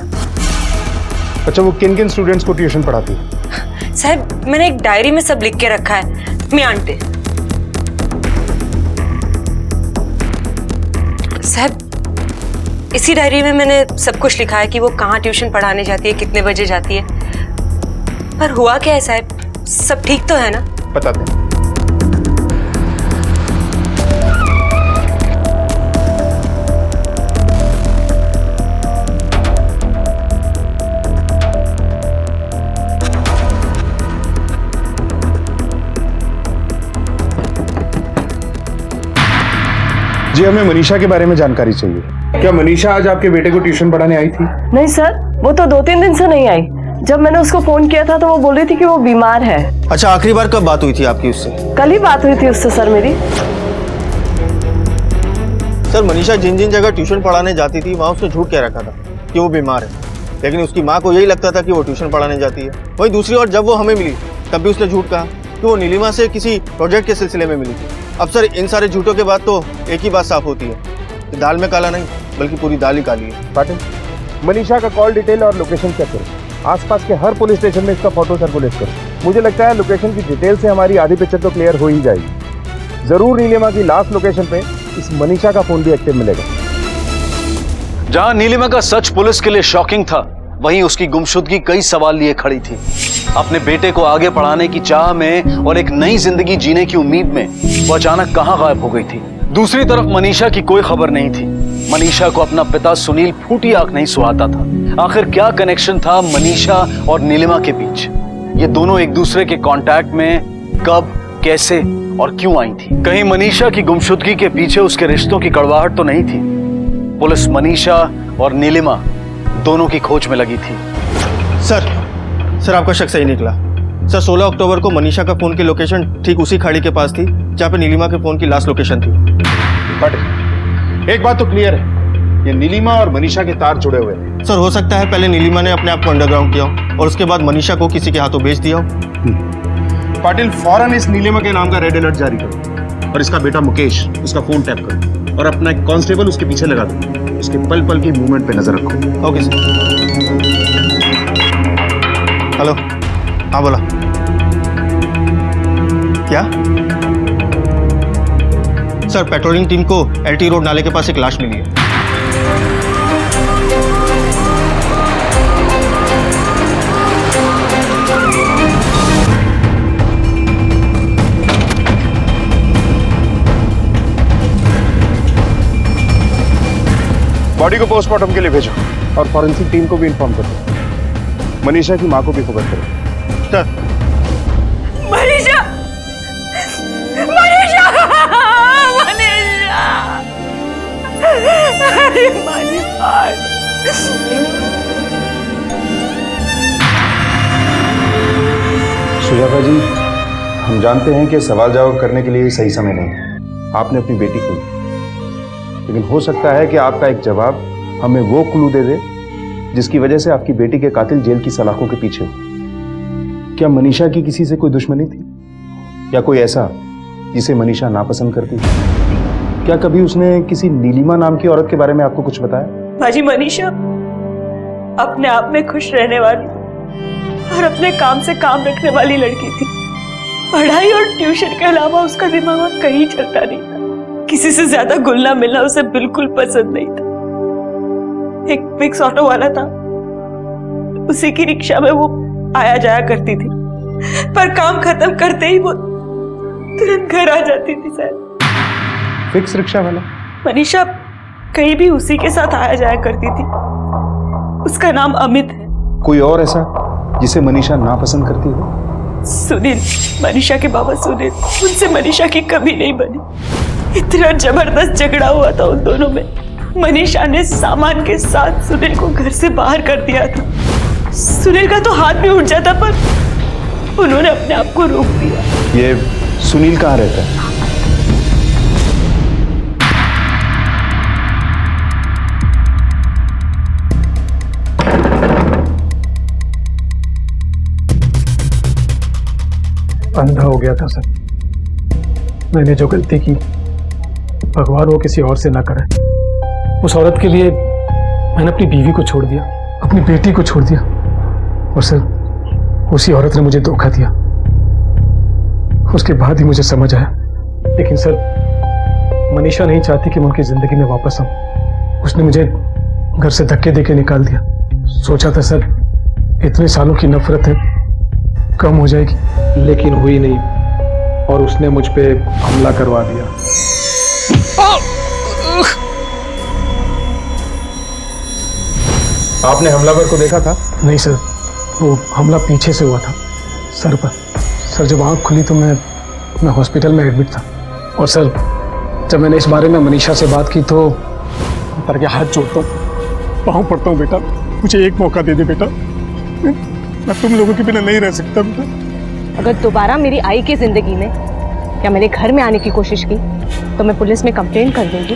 अच्छा, वो किन किन स्टूडेंट्स को ट्यूशन पढ़ाती है? साहब, मैंने एक डायरी में सब लिख के रखा है। मैं आंटी साहब, इसी डायरी में मैंने सब कुछ लिखा है कि वो कहाँ ट्यूशन पढ़ाने जाती है, कितने बजे जाती है। पर हुआ क्या है साहब, सब ठीक तो है ना? बताते हैं। जी, हमें मनीषा के बारे में जानकारी चाहिए। क्या मनीषा आज आपके बेटे को ट्यूशन पढ़ाने आई थी? नहीं सर, वो तो 2-3 दिन से नहीं आई। जब मैंने उसको फोन किया था तो वो बोल रही थी कि वो बीमार है। अच्छा, आखिरी बार कब बात हुई थी आपकी उससे? कल ही बात हुई थी उससे सर मेरी। सर, मनीषा जिन जिन जगह ट्यूशन पढ़ाने जाती थी वहाँ उसने झूठ कह रखा था कि वो बीमार है, लेकिन उसकी माँ को यही लगता था कि वो ट्यूशन पढ़ाने जाती है। वहीं दूसरी ओर जब वो हमें मिली तब भी उसने झूठ कहा कि वो नीलिमा से किसी प्रोजेक्ट के सिलसिले में मिली थी। अब सर, इन सारे झूठों के बाद तो एक ही बात साफ होती है कि दाल में काला नहीं बल्कि पूरी दाल ही काली है। पाटिल, मनीषा का कॉल डिटेल और लोकेशन चेक करो। आसपास के हर पुलिस स्टेशन में इसका फोटो सर्कुलेट करो। मुझे लगता है लोकेशन की डिटेल से हमारी आधी पिक्चर तो क्लियर हो ही जाएगी। जरूर नीलिमा की लास्ट लोकेशन पे इस मनीषा का फोन भी एक्टिव मिलेगा। जहां नीलिमा का सच पुलिस के लिए शॉकिंग था, वहीं उसकी गुमशुदगी कई सवाल लिए खड़ी थी। अपने बेटे को आगे पढ़ाने की चाह में और एक नई जिंदगी जीने की उम्मीद में वो अचानक कहां गायब हो गई थी। दूसरी तरफ मनीषा की कोई खबर नहीं थी। मनीषा को अपना पिता सुनील फूटी आंख नहीं सुहाता था। आखिर क्या कनेक्शन था मनीषा और नीलिमा के बीच? ये दोनों एक दूसरे के कांटेक्ट में कब, कैसे और क्यों आई थी? कहीं मनीषा की गुमशुदगी के पीछे उसके रिश्तों की कड़वाहट तो नहीं थी? पुलिस मनीषा और नीलिमा दोनों की खोज में लगी थी। सर, आपका शक सही निकला। सर, 16 अक्टूबर को मनीषा का फोन की लोकेशन ठीक उसी खाड़ी के पास थी जहाँ पे नीलिमा के फोन की लास्ट लोकेशन थी। बट एक बात तो क्लियर है, ये नीलिमा और मनीषा के तार जुड़े हुए हैं। सर, हो सकता है पहले नीलिमा ने अपने आप को अंडरग्राउंड किया हो और उसके बाद मनीषा को किसी के हाथों बेच दिया हो। पाटिल, फौरन इस नीलिमा के नाम का रेड अलर्ट जारी करो और इसका बेटा मुकेश, उसका फोन टैप करो और अपना एक कांस्टेबल उसके पीछे लगा दो। उसके पल पल की मूवमेंट पे नजर रखो। Okay sir. हेलो, हाँ बोला। क्या? सर, पेट्रोलिंग टीम को एलटी रोड नाले के पास एक लाश मिली है। बॉडी को पोस्टमार्टम के लिए भेजो और फॉरेंसिक टीम को भी इन्फॉर्म करो। मनीषा की मां को भी खबर करो। सर, मनीषा, मनीषा, मनीषा, अरे मनीषा। सुजाता जी, हम जानते हैं कि सवाल जवाब करने के लिए सही समय नहीं है। आपने अपनी बेटी खोई, लेकिन हो सकता है कि आपका एक जवाब हमें वो क्लू दे दे जिसकी वजह से आपकी बेटी के कातिल जेल की सलाखों के पीछे हो। क्या मनीषा की किसी से कोई दुश्मनी थी, या कोई ऐसा जिसे मनीषा नापसंद करती थी? क्या कभी उसने किसी नीलिमा नाम की औरत के बारे में आपको कुछ बताया? बाजी, मनीषा अपने आप में खुश रहने वाली और अपने काम से काम रखने वाली लड़की थी। पढ़ाई और ट्यूशन के अलावा उसका दिमाग कहीं चलता नहीं था। किसी से ज्यादा घुलना मिलना उसे बिल्कुल पसंद नहीं था। एक फिक्स ऑटो वाला था, उसी की रिक्शा में वो आया जाया करती थी, पर काम खत्म करते ही वो तुरंत घर आ जाती थी। सर, फिक्स रिक्शा वाला? मनीषा कहीं भी उसी के साथ आया जाया करती थी। उसका नाम अमित है। कोई और ऐसा जिसे मनीषा नापसंद करती हो? सुनील, मनीषा के बाबा सुनील, उनसे मनीषा की कभी नहीं बनी। इतना जबरदस्त झगड़ा हुआ था उन दोनों में। मनीषा ने सामान के साथ सुनील को घर से बाहर कर दिया था। सुनील का तो हाथ भी उठ जाता, पर उन्होंने अपने आप को रोक दिया। ये सुनील कहाँ रहता है? अंधा हो गया था सर। मैंने जो गलती की, भगवान वो किसी और से ना करे। उस औरत के लिए मैंने अपनी बीवी को छोड़ दिया, अपनी बेटी को छोड़ दिया, और सर उसी औरत ने मुझे धोखा दिया। उसके बाद ही मुझे समझ आया। लेकिन सर मनीषा नहीं चाहती कि मैं उनकी जिंदगी में वापस आऊं। उसने मुझे घर से धक्के देके निकाल दिया। सोचा था सर इतने सालों की नफरत है कम हो जाएगी, लेकिन हुई नहीं और उसने मुझ पे हमला करवा दिया। आपने हमलावर को देखा था? नहीं सर, वो हमला पीछे से हुआ था, सर पर। सर जब आँख खुली तो मैं हॉस्पिटल में एडमिट था। और सर जब मैंने इस बारे में मनीषा से बात की तो पर के हाथ जोड़ता हूँ, पाँव पड़ता हूँ, बेटा मुझे एक मौका दे दे बेटा, मैं तुम लोगों के बिना नहीं रह सकता बेटा। अगर दोबारा मेरी आई की जिंदगी में या मेरे घर में आने की कोशिश की तो मैं पुलिस में कंप्लेंट कर दूंगी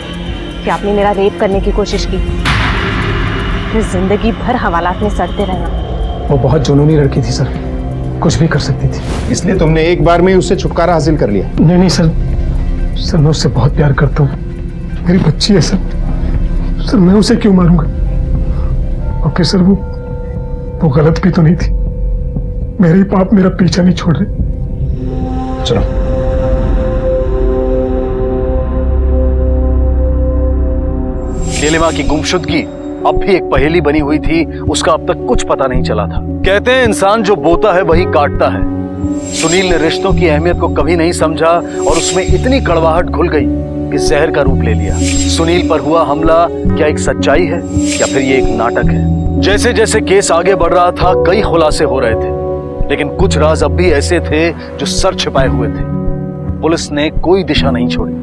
कि आपने मेरा रेप करने की कोशिश की। फिर जिंदगी भर हवालात में सड़ते रहना। वो बहुत जुनूनी लड़की थी सर, कुछ भी कर सकती थी। इसलिए तुमने एक बार में ही उससे छुटकारा हासिल कर लिया? नहीं सर मैं उससे बहुत प्यार करता हूँ, मेरी बच्ची है सर मैं उसे क्यों मारूंगा? और फिर सर वो गलत भी तो नहीं थी। मेरे ही पाप मेरा पीछा नहीं छोड़ रहे। चलो नीलिमा की गुमशुदगी अब भी एक पहेली बनी हुई थी, उसका अब तक कुछ पता नहीं चला था। कहते हैं इंसान जो बोता है वही काटता है। सुनील ने रिश्तों की अहमियत को कभी नहीं समझा और उसमें इतनी कड़वाहट घुल गई कि जहर का रूप ले लिया। सुनील पर हुआ हमला क्या एक सच्चाई है या फिर ये एक नाटक है? जैसे जैसे केस आगे बढ़ रहा था कई खुलासे हो रहे थे, लेकिन कुछ राज अब भी ऐसे थे जो सर छिपाए हुए थे। पुलिस ने कोई दिशा नहीं छोड़ी।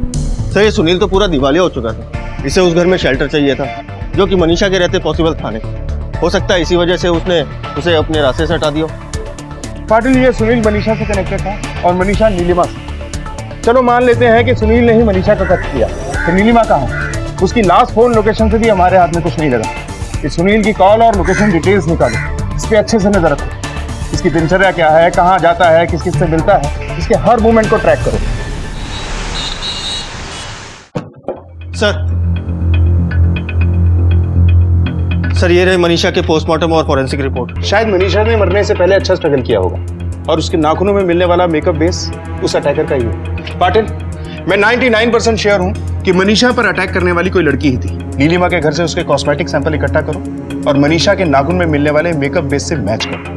सर ये सुनील तो पूरा दिवालिया हो चुका था। इसे उस घर में शेल्टर चाहिए था जो कि मनीषा के रहते पॉसिबल था नहीं। हो सकता है इसी वजह से उसने उसे अपने रास्ते से हटा दिया। पाटिल ये सुनील मनीषा से कनेक्टेड था और मनीषा नीलिमा से। चलो मान लेते हैं कि सुनील ने ही मनीषा का कत्ल किया, तो नीलिमा कहाँ है? उसकी लास्ट फोन लोकेशन से भी हमारे हाथ में कुछ नहीं लगा। इस सुनील की कॉल और लोकेशन डिटेल्स निकालो, इस पे अच्छे से नजर रखो। इसकी दिनचर्या क्या है, कहाँ जाता है, किस किस से मिलता है, इसके हर मूवमेंट को ट्रैक करो। सर ये रहे मनीषा के पोस्टमार्टम और फॉरेंसिक रिपोर्ट। शायद मनीषा ने मरने से पहले अच्छा स्ट्रगल किया होगा और उसके नाखूनों में मिलने वाला मेकअप बेस उस अटैकर का ही है। पाटिल मैं 99% श्योर हूं कि मनीषा पर अटैक करने वाली कोई लड़की ही थी। नीलिमा के घर से उसके कॉस्मेटिक सैंपल इकट्ठा करो और मनीषा के नाखून में मिलने वाले मेकअप बेस से मैच करो,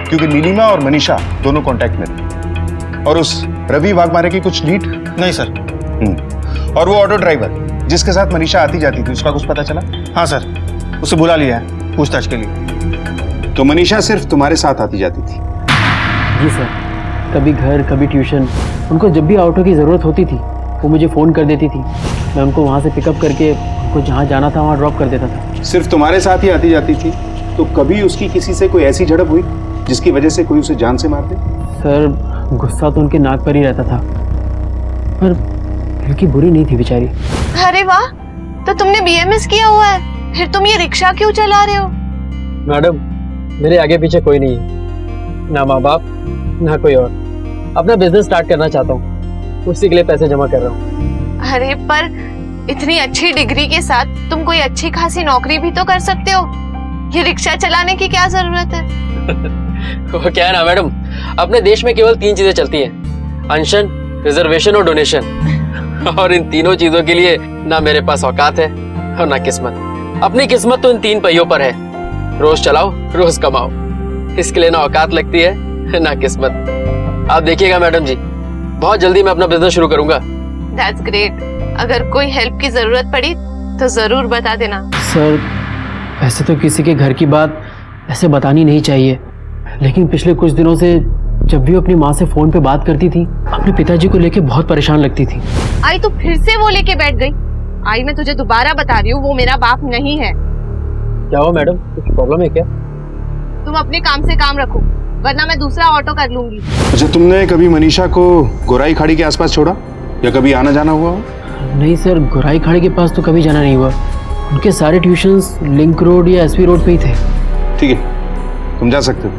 क्योंकि नीलिमा और मनीषा दोनों कॉन्टैक्ट में थे। और उस रवि वाघमारे की कुछ लीड? नहीं सर। और वो ऑटो ड्राइवर जिसके साथ मनीषा आती जाती थी, उसका कुछ पता चला? हाँ सर, उसे बुला लिया है पूछताछ के लिए। तो मनीषा सिर्फ तुम्हारे साथ आती जाती थी? जी सर, कभी घर कभी ट्यूशन। उनको जब भी ऑटो की ज़रूरत होती थी वो मुझे फ़ोन कर देती थी, मैं उनको वहाँ से पिकअप करके उनको जहाँ जाना था वहाँ ड्रॉप कर देता था। सिर्फ तुम्हारे साथ ही आती जाती थी? तो कभी उसकी किसी से कोई ऐसी झड़प हुई जिसकी वजह से कोई उसे जान से मार दे? सर गुस्सा तो उनके नाक पर ही रहता था, पर लड़की बुरी नहीं थी बेचारी। अरे वाह, तो तुमने बीएमएस किया हुआ है, फिर तुम ये रिक्शा क्यों चला रहे हो? मैडम मेरे आगे पीछे कोई नहीं है, ना माँ बाप ना कोई और। अपना बिजनेस स्टार्ट करना चाहता हूँ, उसी के लिए पैसे जमा कर रहा हूँ। अरे पर इतनी अच्छी डिग्री के साथ तुम कोई अच्छी खासी नौकरी भी तो कर सकते हो, ये रिक्शा चलाने की क्या जरूरत है? वो क्या है ना मैडम, अपने देश में केवल 3 चीजें चलती हैं, अनशन, रिजर्वेशन और डोनेशन। और इन तीनों चीजों के लिए ना मेरे पास औकात है और ना किस्मत। अपनी किस्मत तो इन 3 पहियों पर है, रोज चलाओ रोज कमाओ। इसके लिए ना औकात लगती है ना किस्मत। आप देखिएगा मैडम जी, बहुत जल्दी मैं अपना बिजनेस शुरू करूंगा। That's great. अगर कोई हेल्प की जरूरत पड़ी तो जरूर बता देना। सर वैसे तो किसी के घर की बात ऐसे बतानी नहीं चाहिए, लेकिन पिछले कुछ दिनों से जब भी अपनी माँ से फोन पे बात करती थी अपने पिताजी को लेके बहुत परेशान लगती थी। आई तो फिर से वो लेके बैठ गई। आई मैं तुझे दोबारा बता रही हूँ, वो मेरा बाप नहीं है। क्या हुआ मैडम, कुछ प्रॉब्लम है क्या? तुम अपने काम से काम रखो, वरना मैं दूसरा ऑटो कर लूंगी। अच्छा, तुमने कभी मनीषा को गोराई खाड़ी के आसपास छोड़ा या कभी आना जाना हुआ? नहीं सर, गोराई खाड़ी के पास तो कभी जाना नहीं हुआ। उनके सारे ट्यूशंस लिंक रोड या एसपी रोड पे ही थे। ठीक है, तुम जा सकते हो,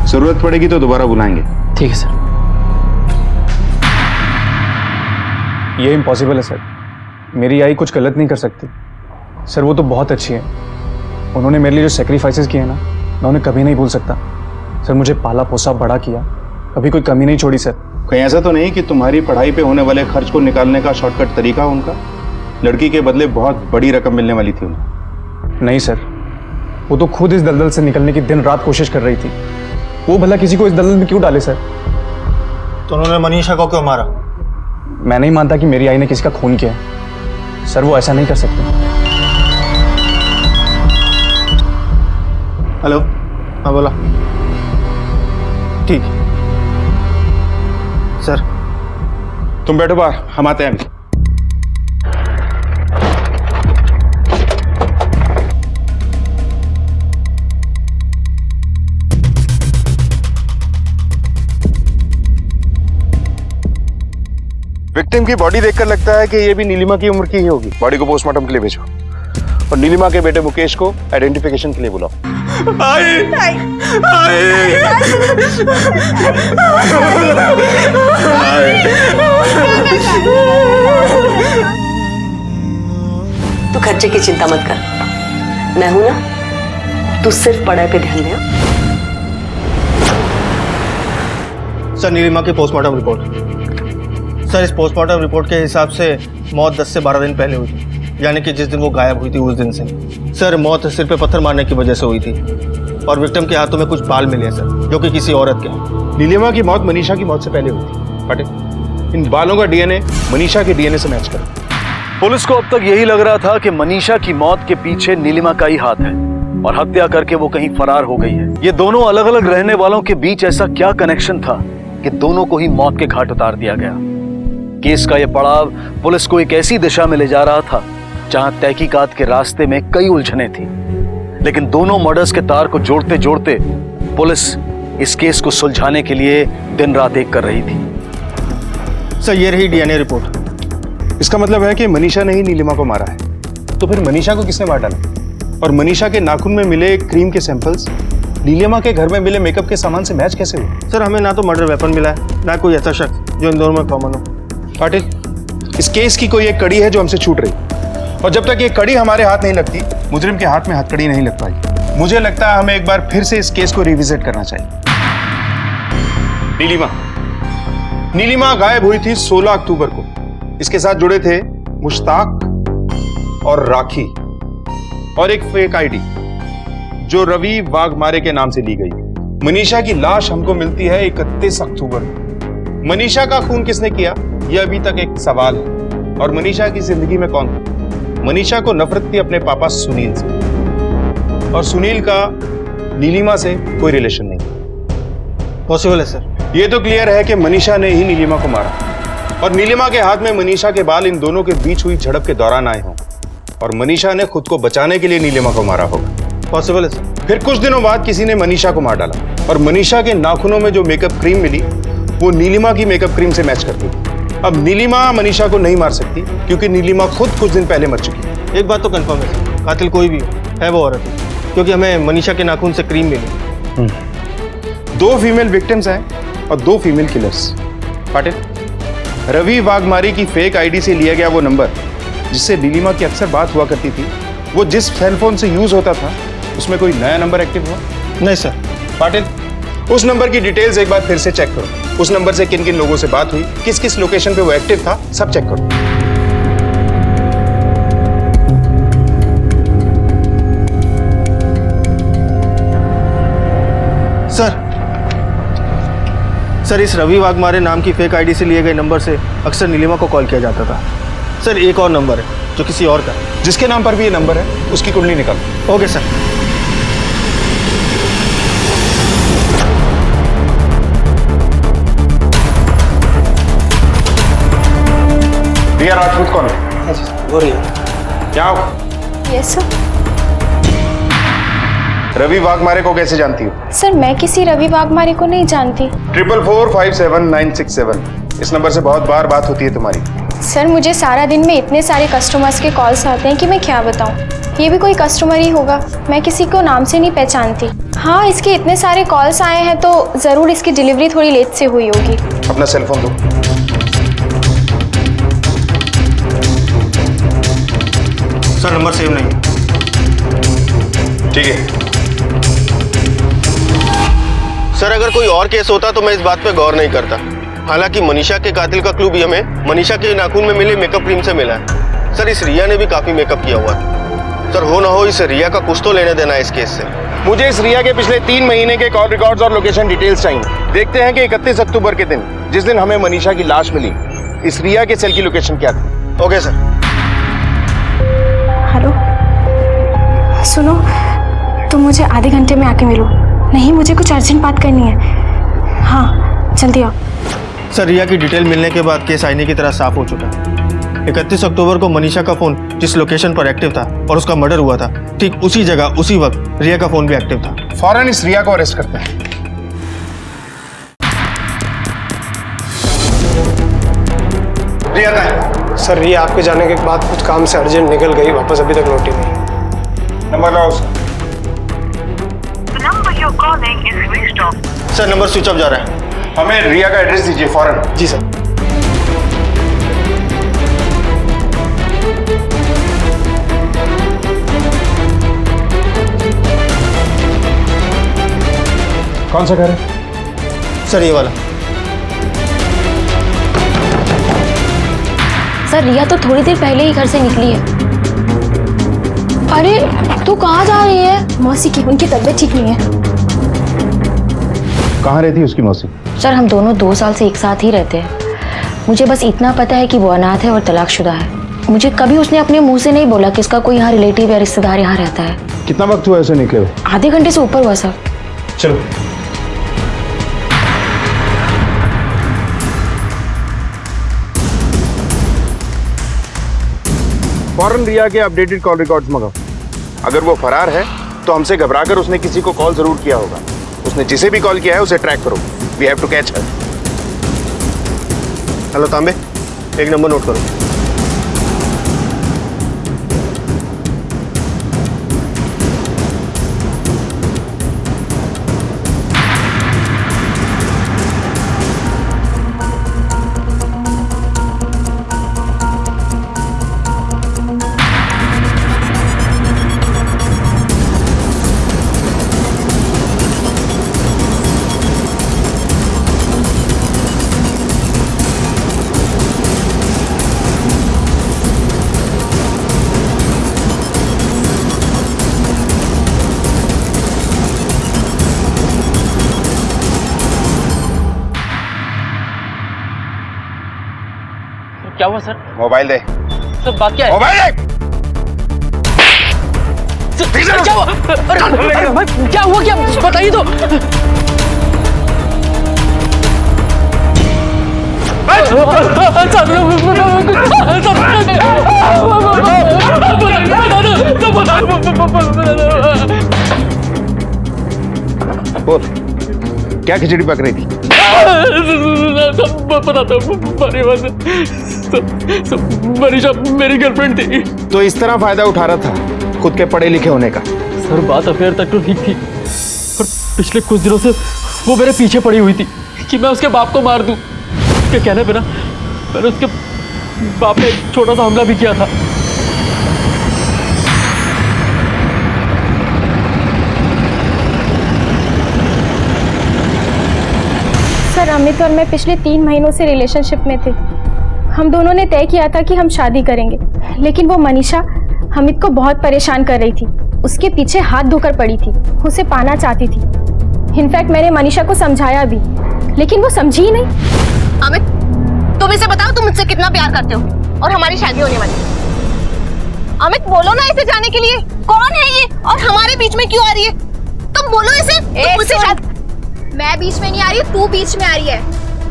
जरूरत पड़ेगी तो दोबारा बुलाएंगे। ठीक है सर। ये इम्पॉसिबल है सर, मेरी आई कुछ गलत नहीं कर सकती। सर वो तो बहुत अच्छी है, उन्होंने मेरे लिए जो सेक्रीफाइसेस किए ना मैं उन्हें कभी नहीं भूल सकता। सर मुझे पाला पोसा बड़ा किया, कभी कोई कमी नहीं छोड़ी सर। कहीं ऐसा तो नहीं कि तुम्हारी पढ़ाई पे होने वाले खर्च को निकालने का शॉर्टकट तरीका उनका? लड़की के बदले बहुत बड़ी रकम मिलने वाली थी उन्हें। नहीं सर, वो तो खुद इस दलदल से निकलने की दिन रात कोशिश कर रही थी। वो भला किसी को इस दलदल में क्यों डाले सर? तो उन्होंने मनीषा को क्यों मारा? मैं नहीं मानता कि मेरी आई ने किसी का खून किया है सर, वो ऐसा नहीं कर सकते। हेलो, हाँ बोला। ठीक सर। तुम बैठो बाहर, हम आते हैं। विक्टिम की बॉडी देखकर लगता है कि ये भी नीलिमा की उम्र की ही होगी। बॉडी को पोस्टमार्टम के लिए भेजो और नीलिमा के बेटे मुकेश को आइडेंटिफिकेशन के लिए बुलाओ। तू खर्चे की चिंता मत कर, मैं हूं ना, तू सिर्फ पढ़ाई पे ध्यान दे। सर नीलिमा की पोस्टमार्टम रिपोर्ट। सर इस पोस्टमार्टम रिपोर्ट के हिसाब से मौत 10 से 12 दिन पहले हुई थी, यानी कि जिस दिन वो गायब हुई थी उस दिन से। सर मौत सिर पे पत्थर मारने की वजह से हुई थी और विक्टिम के हाथों में कुछ बाल मिले हैं सर, जो कि किसी औरत के हैं। नीलिमा की मौत मनीषा की मौत से पहले हुई थी। पाटिल, इन बालों का डीएनए मनीषा के डीएनए से मैच करो। पुलिस को अब तक यही लग रहा था कि मनीषा की मौत के पीछे नीलिमा का ही हाथ है और हत्या करके वो कहीं फरार हो गई है। ये दोनों अलग अलग रहने वालों के बीच ऐसा क्या कनेक्शन था कि दोनों को ही मौत के घाट उतार दिया गया? केस का यह पड़ाव पुलिस को एक ऐसी दिशा में ले जा रहा था जहां तहकीकात के रास्ते में कई उलझनें थी, लेकिन दोनों मर्डर्स के तार को जोड़ते जोड़ते पुलिस इस केस को सुलझाने के लिए दिन रात एक कर रही थी। सर ये रही डीएनए रिपोर्ट। इसका मतलब है कि मनीषा ने ही नीलिमा को मारा है। तो फिर मनीषा को किसने मार डाला? और मनीषा के नाखून में मिले क्रीम के सैंपल्स नीलिमा के घर में मिले मेकअप के सामान से मैच कैसे हुए? सर हमें ना तो मर्डर वेपन मिला है, ना कोई ऐसा शख्स जो इन दोनों में कॉमन हो। पाटिल, इस केस की कोई एक कड़ी है जो हमसे छूट रही, और जब तक ये कड़ी हमारे हाथ नहीं लगती मुजरिम के हाथ में हथकड़ी नहीं लग पाई। मुझे लगता है हमें एक बार फिर से इस केस को रिविजिट करना चाहिए। नीलिमा गायब हुई थी 16 अक्टूबर को। इसके साथ जुड़े थे मुश्ताक और राखी और एक फेक आईडी जो रवि वाघमारे के नाम से ली गई। मनीषा की लाश हमको मिलती है 31 अक्टूबर को। मनीषा का खून किसने किया यह अभी तक एक सवाल है। और मनीषा की जिंदगी में कौन था? मनीषा को नफरत थी अपने पापा सुनील से, और सुनील का नीलिमा से कोई रिलेशन नहीं। पॉसिबल है सर। ये तो क्लियर है कि मनीषा ने ही नीलिमा को मारा और नीलिमा के हाथ में मनीषा के बाल इन दोनों के बीच हुई झड़प के दौरान आए हों और मनीषा ने खुद को बचाने के लिए नीलिमा को मारा होगा। पॉसिबल है सर। फिर कुछ दिनों बाद किसी ने मनीषा को मार डाला और मनीषा के नाखूनों में जो मेकअप क्रीम मिली वो नीलिमा की मेकअप क्रीम से मैच करती थी। अब नीलिमा मनीषा को नहीं मार सकती क्योंकि नीलिमा खुद कुछ दिन पहले मर चुकी है। एक बात तो कंफर्म है सर, कातिल कोई भी है वो औरत है, क्योंकि हमें मनीषा के नाखून से क्रीम मिली। 2 फीमेल विक्टिम्स हैं और 2 फीमेल किलर्स। पाटिल, रवि वाघमारी की फेक आईडी से लिया गया वो नंबर जिससे नीलिमा की अक्सर बात हुआ करती थी, वो जिस सेल फोन से यूज होता था उसमें कोई नया नंबर एक्टिव हुआ? नहीं सर। पाटिल, उस नंबर की डिटेल्स एक बार फिर से चेक करो। उस नंबर से किन किन लोगों से बात हुई, किस किस लोकेशन पे वो एक्टिव था, सब चेक करो। सर इस रवि वाघमारे नाम की फेक आईडी से लिए गए नंबर से अक्सर नीलिमा को कॉल किया जाता था। सर एक और नंबर है जो किसी और का, जिसके नाम पर भी ये नंबर है उसकी कुंडली निकालो। Okay sir. रिया राजपूत कौन है? वो रिया। क्या हो? Yes sir. रवि वाघमारे को कैसे जानती हो? सर मैं किसी रवि वाघमारे को नहीं जानती। 44457 इस नंबर से बहुत बार बात होती है तुम्हारी। सर मुझे सारा दिन में इतने सारे कस्टमर्स के कॉल्स आते हैं कि मैं क्या बताऊं। ये भी कोई कस्टमर ही होगा, मैं किसी को नाम से नहीं पहचानती। हाँ इसके इतने सारे कॉल्स आए हैं तो ज़रूर इसकी डिलीवरी थोड़ी लेट से हुई होगी। अपना सेल फोन दो। सर नंबर सेव नहीं। ठीक है सर, अगर कोई और केस होता तो मैं इस बात पे गौर नहीं करता। हालांकि मनीषा के कातिल का क्लू भी हमें मनीषा के नाखून में मिले मेकअप क्रीम से मिला है। सर, इस रिया ने भी काफी मेकअप किया हुआ है। सर, हो ना हो इस रिया का कुछ तो लेना देना है इस केस से। मुझे इस रिया के पिछले 3 महीने के कॉल रिकॉर्ड्स और लोकेशन डिटेल्स चाहिए। देखते हैं कि 31 अक्टूबर के दिन, जिस दिन हमें मनीषा की लाश मिली, इस रिया के सेल की लोकेशन क्या थी। Okay sir. हेलो, सुनो, तुम मुझे आधे घंटे में आके मिलो। नहीं, मुझे कुछ अर्जेंट बात करनी है। हाँ, जल्दी आओ। सर, रिया की डिटेल मिलने के बाद केस आईने की तरह साफ हो चुका है। 31 अक्टूबर को मनीषा का फोन जिस लोकेशन पर एक्टिव था और उसका मर्डर हुआ था, ठीक उसी जगह उसी वक्त रिया का फोन भी एक्टिव था। फौरन इस रिया को अरेस्ट करते हैं। रिया का है? सर, रिया आपके जाने के बाद कुछ काम से अर्जेंट निकल गई, वापस अभी तक लौटी नहीं। नंबर लाओ sir. Sir, number switch off जा रहा है। हमें रिया का एड्रेस दीजिए फौरन। जी सर। कौन सा घर है? सर, ये वाला। सर, रिया तो थोड़ी देर पहले ही घर से निकली है। अरे, तू कहाँ जा रही है? मौसी की, उनकी तबीयत ठीक नहीं है। कहाँ रहती है उसकी मौसी? सर, हम दोनों 2 साल से एक साथ ही रहते हैं। मुझे बस इतना पता है कि वो अनाथ है और तलाकशुदा है। मुझे कभी उसने अपने मुंह से नहीं बोला कि इसका कोई यहाँ रिलेटिव या रिश्तेदार यहाँ रहता है। कितना वक्त हुआ ऐसे निकले हुए? आधे घंटे से ऊपर हुआ सर। चलो। फौरन रिया के अपडेटेड कॉल रिकॉर्ड्स मंगाओ। अगर वो फरार है तो हमसे घबराकर उसने किसी को कॉल जरूर किया होगा। उसने जिसे भी कॉल किया है उसे ट्रैक करो। We have to catch her. Hello Tambe, एक नंबर नोट करो। क्या हुआ सर? मोबाइल दे। सर, बात क्या है? मोबाइल दे। सर, क्या हुआ? अरे, क्या हुआ? क्या बताइए तो। बोल, क्या खिचड़ी पक रही थी? मनीषा मेरी गर्लफ्रेंड थी। तो इस तरह फायदा उठा रहा था खुद के पढ़े लिखे होने का? सर, बात अफेयर तक तो ठीक थी, पर पिछले कुछ दिनों से वो मेरे पीछे पड़ी हुई थी कि मैं उसके बाप को मार दूं। उसके कहने पे ना मैंने उसके बाप पे एक छोटा सा हमला भी किया था। सर, अमित और मैं पिछले 3 महीनों से रिलेशनशिप में थे। हम दोनों ने तय किया था कि हम शादी करेंगे, लेकिन वो मनीषा अमित को बहुत परेशान कर रही थी। उसके पीछे हाथ धोकर पड़ी थी, उसे पाना चाहती थी। इनफैक्ट मैंने मनीषा को समझाया भी, लेकिन वो समझी ही नहीं। अमित, तुम इसे बताओ तुम मुझसे कितना प्यार करते हो और हमारी शादी होने वाली है। अमित, बोलो ना इसे जाने के लिए। कौन है ये और हमारे बीच में क्यों आ रही है? तुम बोलो इसे। तुम मुझसे शादी। मैं बीच में नहीं आ रही, तू बीच में आ रही है।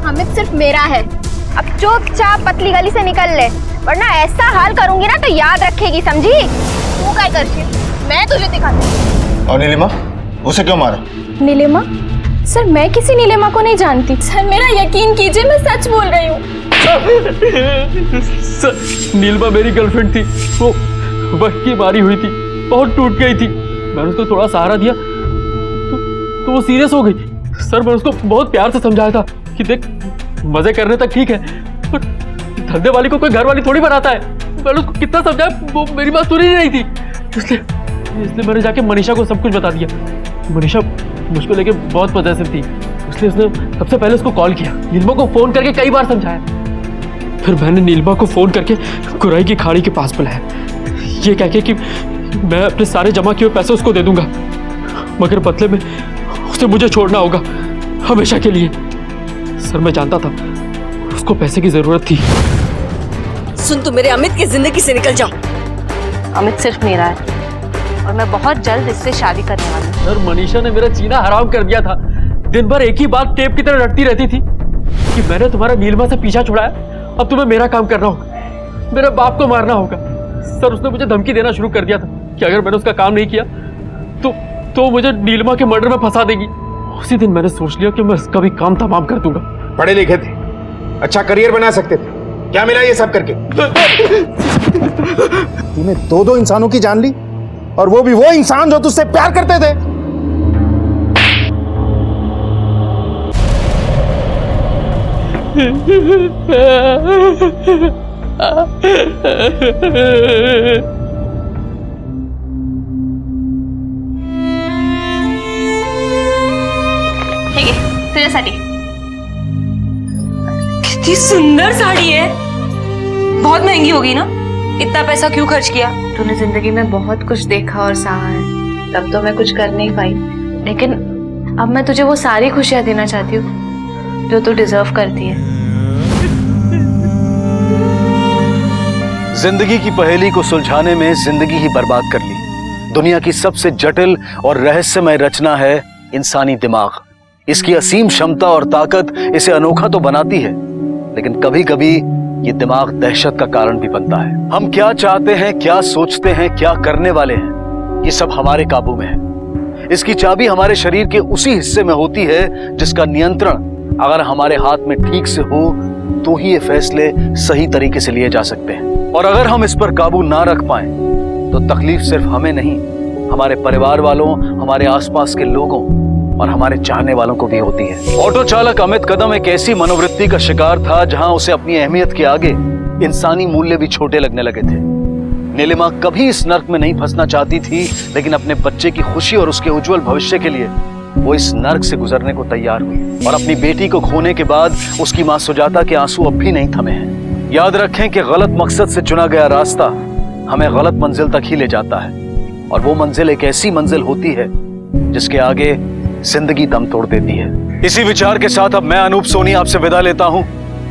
अमित सिर्फ मेरा है। अब चुपचाप पतली गली से निकल ले, वरना ऐसा हाल करूंगी ना तो याद रखेगी, समझी? तू क्या करती? मैं तुझे दिखाती। और नीलिमा, उसे क्यों मारा? नीलिमा? सर, मैं किसी नीलिमा को नहीं जानती। सर, मेरा यकीन कीजिए, मैं सच बोल रही हूँ। सर, नीलिमा मेरी गर्लफ्रेंड थी। वो वक्त की मारी हुई थी, बहुत टूट गई थी। मैंने उसको थोड़ा सहारा दिया तो वो सीरियस हो गई। सर, मैंने उसको बहुत प्यार से समझाया था कि देख, मजे करने तक ठीक है, पर धंधे वाली को कोई घर वाली थोड़ी बनाता है। मैंने उसको कितना समझाया, वो मेरी बात सुन ही नहीं थी। इसलिए मैंने जाके मनीषा को सब कुछ बता दिया। मनीषा मुझको लेके बहुत पॉजिटिव थी, इसलिए उसने सबसे पहले उसको कॉल किया, नीलिमा को फोन करके कई बार समझाया। फिर मैंने नीलिमा को फोन करके कुराई की खाड़ी के पास बुलाया, ये कह के कि मैं अपने सारे जमा किए हुए पैसे उसको दे दूंगा, मगर बदले में उसे मुझे छोड़ना होगा हमेशा के लिए। सर मैं जानता था उसको पैसे की जरूरत थी। सुन, तू मेरे अमित की जिंदगी से निकल जाओ। अमित सिर्फ मेरा है और मैं बहुत जल्द इससे शादी करने वाली हूँ। सर मनीषा ने मेरा जीना हराम कर दिया था। दिन भर एक ही बात टेप की तरह रटती रहती थी कि मैंने तुम्हारा नीलिमा से पीछा छुड़ाया, अब तुम्हें मेरा काम करना होगा, मेरे बाप को मारना होगा। सर उसने मुझे धमकी देना शुरू कर दिया था कि अगर मैंने उसका काम नहीं किया तो मुझे नीलिमा के मर्डर में फंसा देगी। उसी दिन मैंने सोच लिया कि मैं इसका भी काम तमाम कर दूंगा। पढ़े लिखे थे, अच्छा करियर बना सकते थे, क्या मिला ये सब करके? तूने दो इंसानों की जान ली, और वो भी वो इंसान जो तुझसे प्यार करते थे। ठीक है, तुझ्यासाठी कितनी सुंदर साड़ी है, बहुत महंगी होगी ना? इतना पैसा क्यों खर्च किया? तूने जिंदगी में बहुत कुछ देखा और सहा है, तब तो मैं कुछ कर नहीं पाई, लेकिन अब मैं तुझे वो सारी खुशियां देना चाहती हूँ जो तू डिजर्व करती है। जिंदगी की पहेली को सुलझाने में जिंदगी ही बर्बाद कर ली। दुनिया की सबसे जटिल और रहस्यमय रचना है इंसानी दिमाग। इसकी असीम क्षमता और ताकत इसे अनोखा तो बनाती है, लेकिन कभी कभी ये दिमाग दहशत का कारण भी बनता है। हम क्या चाहते हैं, क्या सोचते हैं, क्या करने वाले हैं, ये सब हमारे काबू में है। इसकी चाबी हमारे शरीर के उसी हिस्से में होती है जिसका नियंत्रण अगर हमारे हाथ में ठीक से हो तो ही ये फैसले सही तरीके से लिए जा सकते हैं। और अगर हम इस पर काबू ना रख पाए तो तकलीफ सिर्फ हमें नहीं, हमारे परिवार वालों, हमारे आसपास के लोगों और हमारे चाहने वालों को भी होती है। ऑटो चालक अमित कदम एक ऐसी मनोवृत्ति का शिकार था जहां उसे अपनी अहमियत के आगे इंसानी मूल्य भी छोटे लगने लगे थे। नीलिमा कभी इस नर्क में नहीं फंसना चाहती थी, लेकिन अपने बच्चे की खुशी और उसके उज्जवल भविष्य के लिए वो इस नर्क से गुजरने को तैयार हुई। और अपनी बेटी को खोने के बाद उसकी मां सुजाता के आंसू अब भी नहीं थमे हैं। याद रखें कि गलत मकसद से चुना गया रास्ता हमें गलत मंजिल तक ही ले जाता है, और वो मंजिल एक ऐसी मंजिल होती है जिसके आगे जिंदगी दम तोड़ देती है। इसी विचार के साथ अब मैं अनूप सोनी आपसे विदा लेता हूं।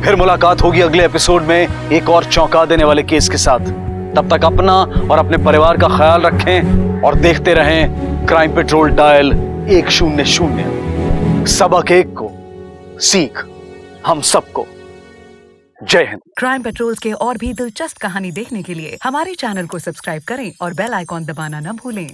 फिर मुलाकात होगी अगले एपिसोड में एक और चौंका देने वाले केस के साथ। तब तक अपना और अपने परिवार का ख्याल रखें और देखते रहें क्राइम पेट्रोल डायल 100। सबक एक को सीख हम सबको। जय हिंद। क्राइम पेट्रोल के और भी दिलचस्प कहानी देखने के लिए हमारे चैनल को सब्सक्राइब करें और बेल आइकॉन दबाना न भूलें।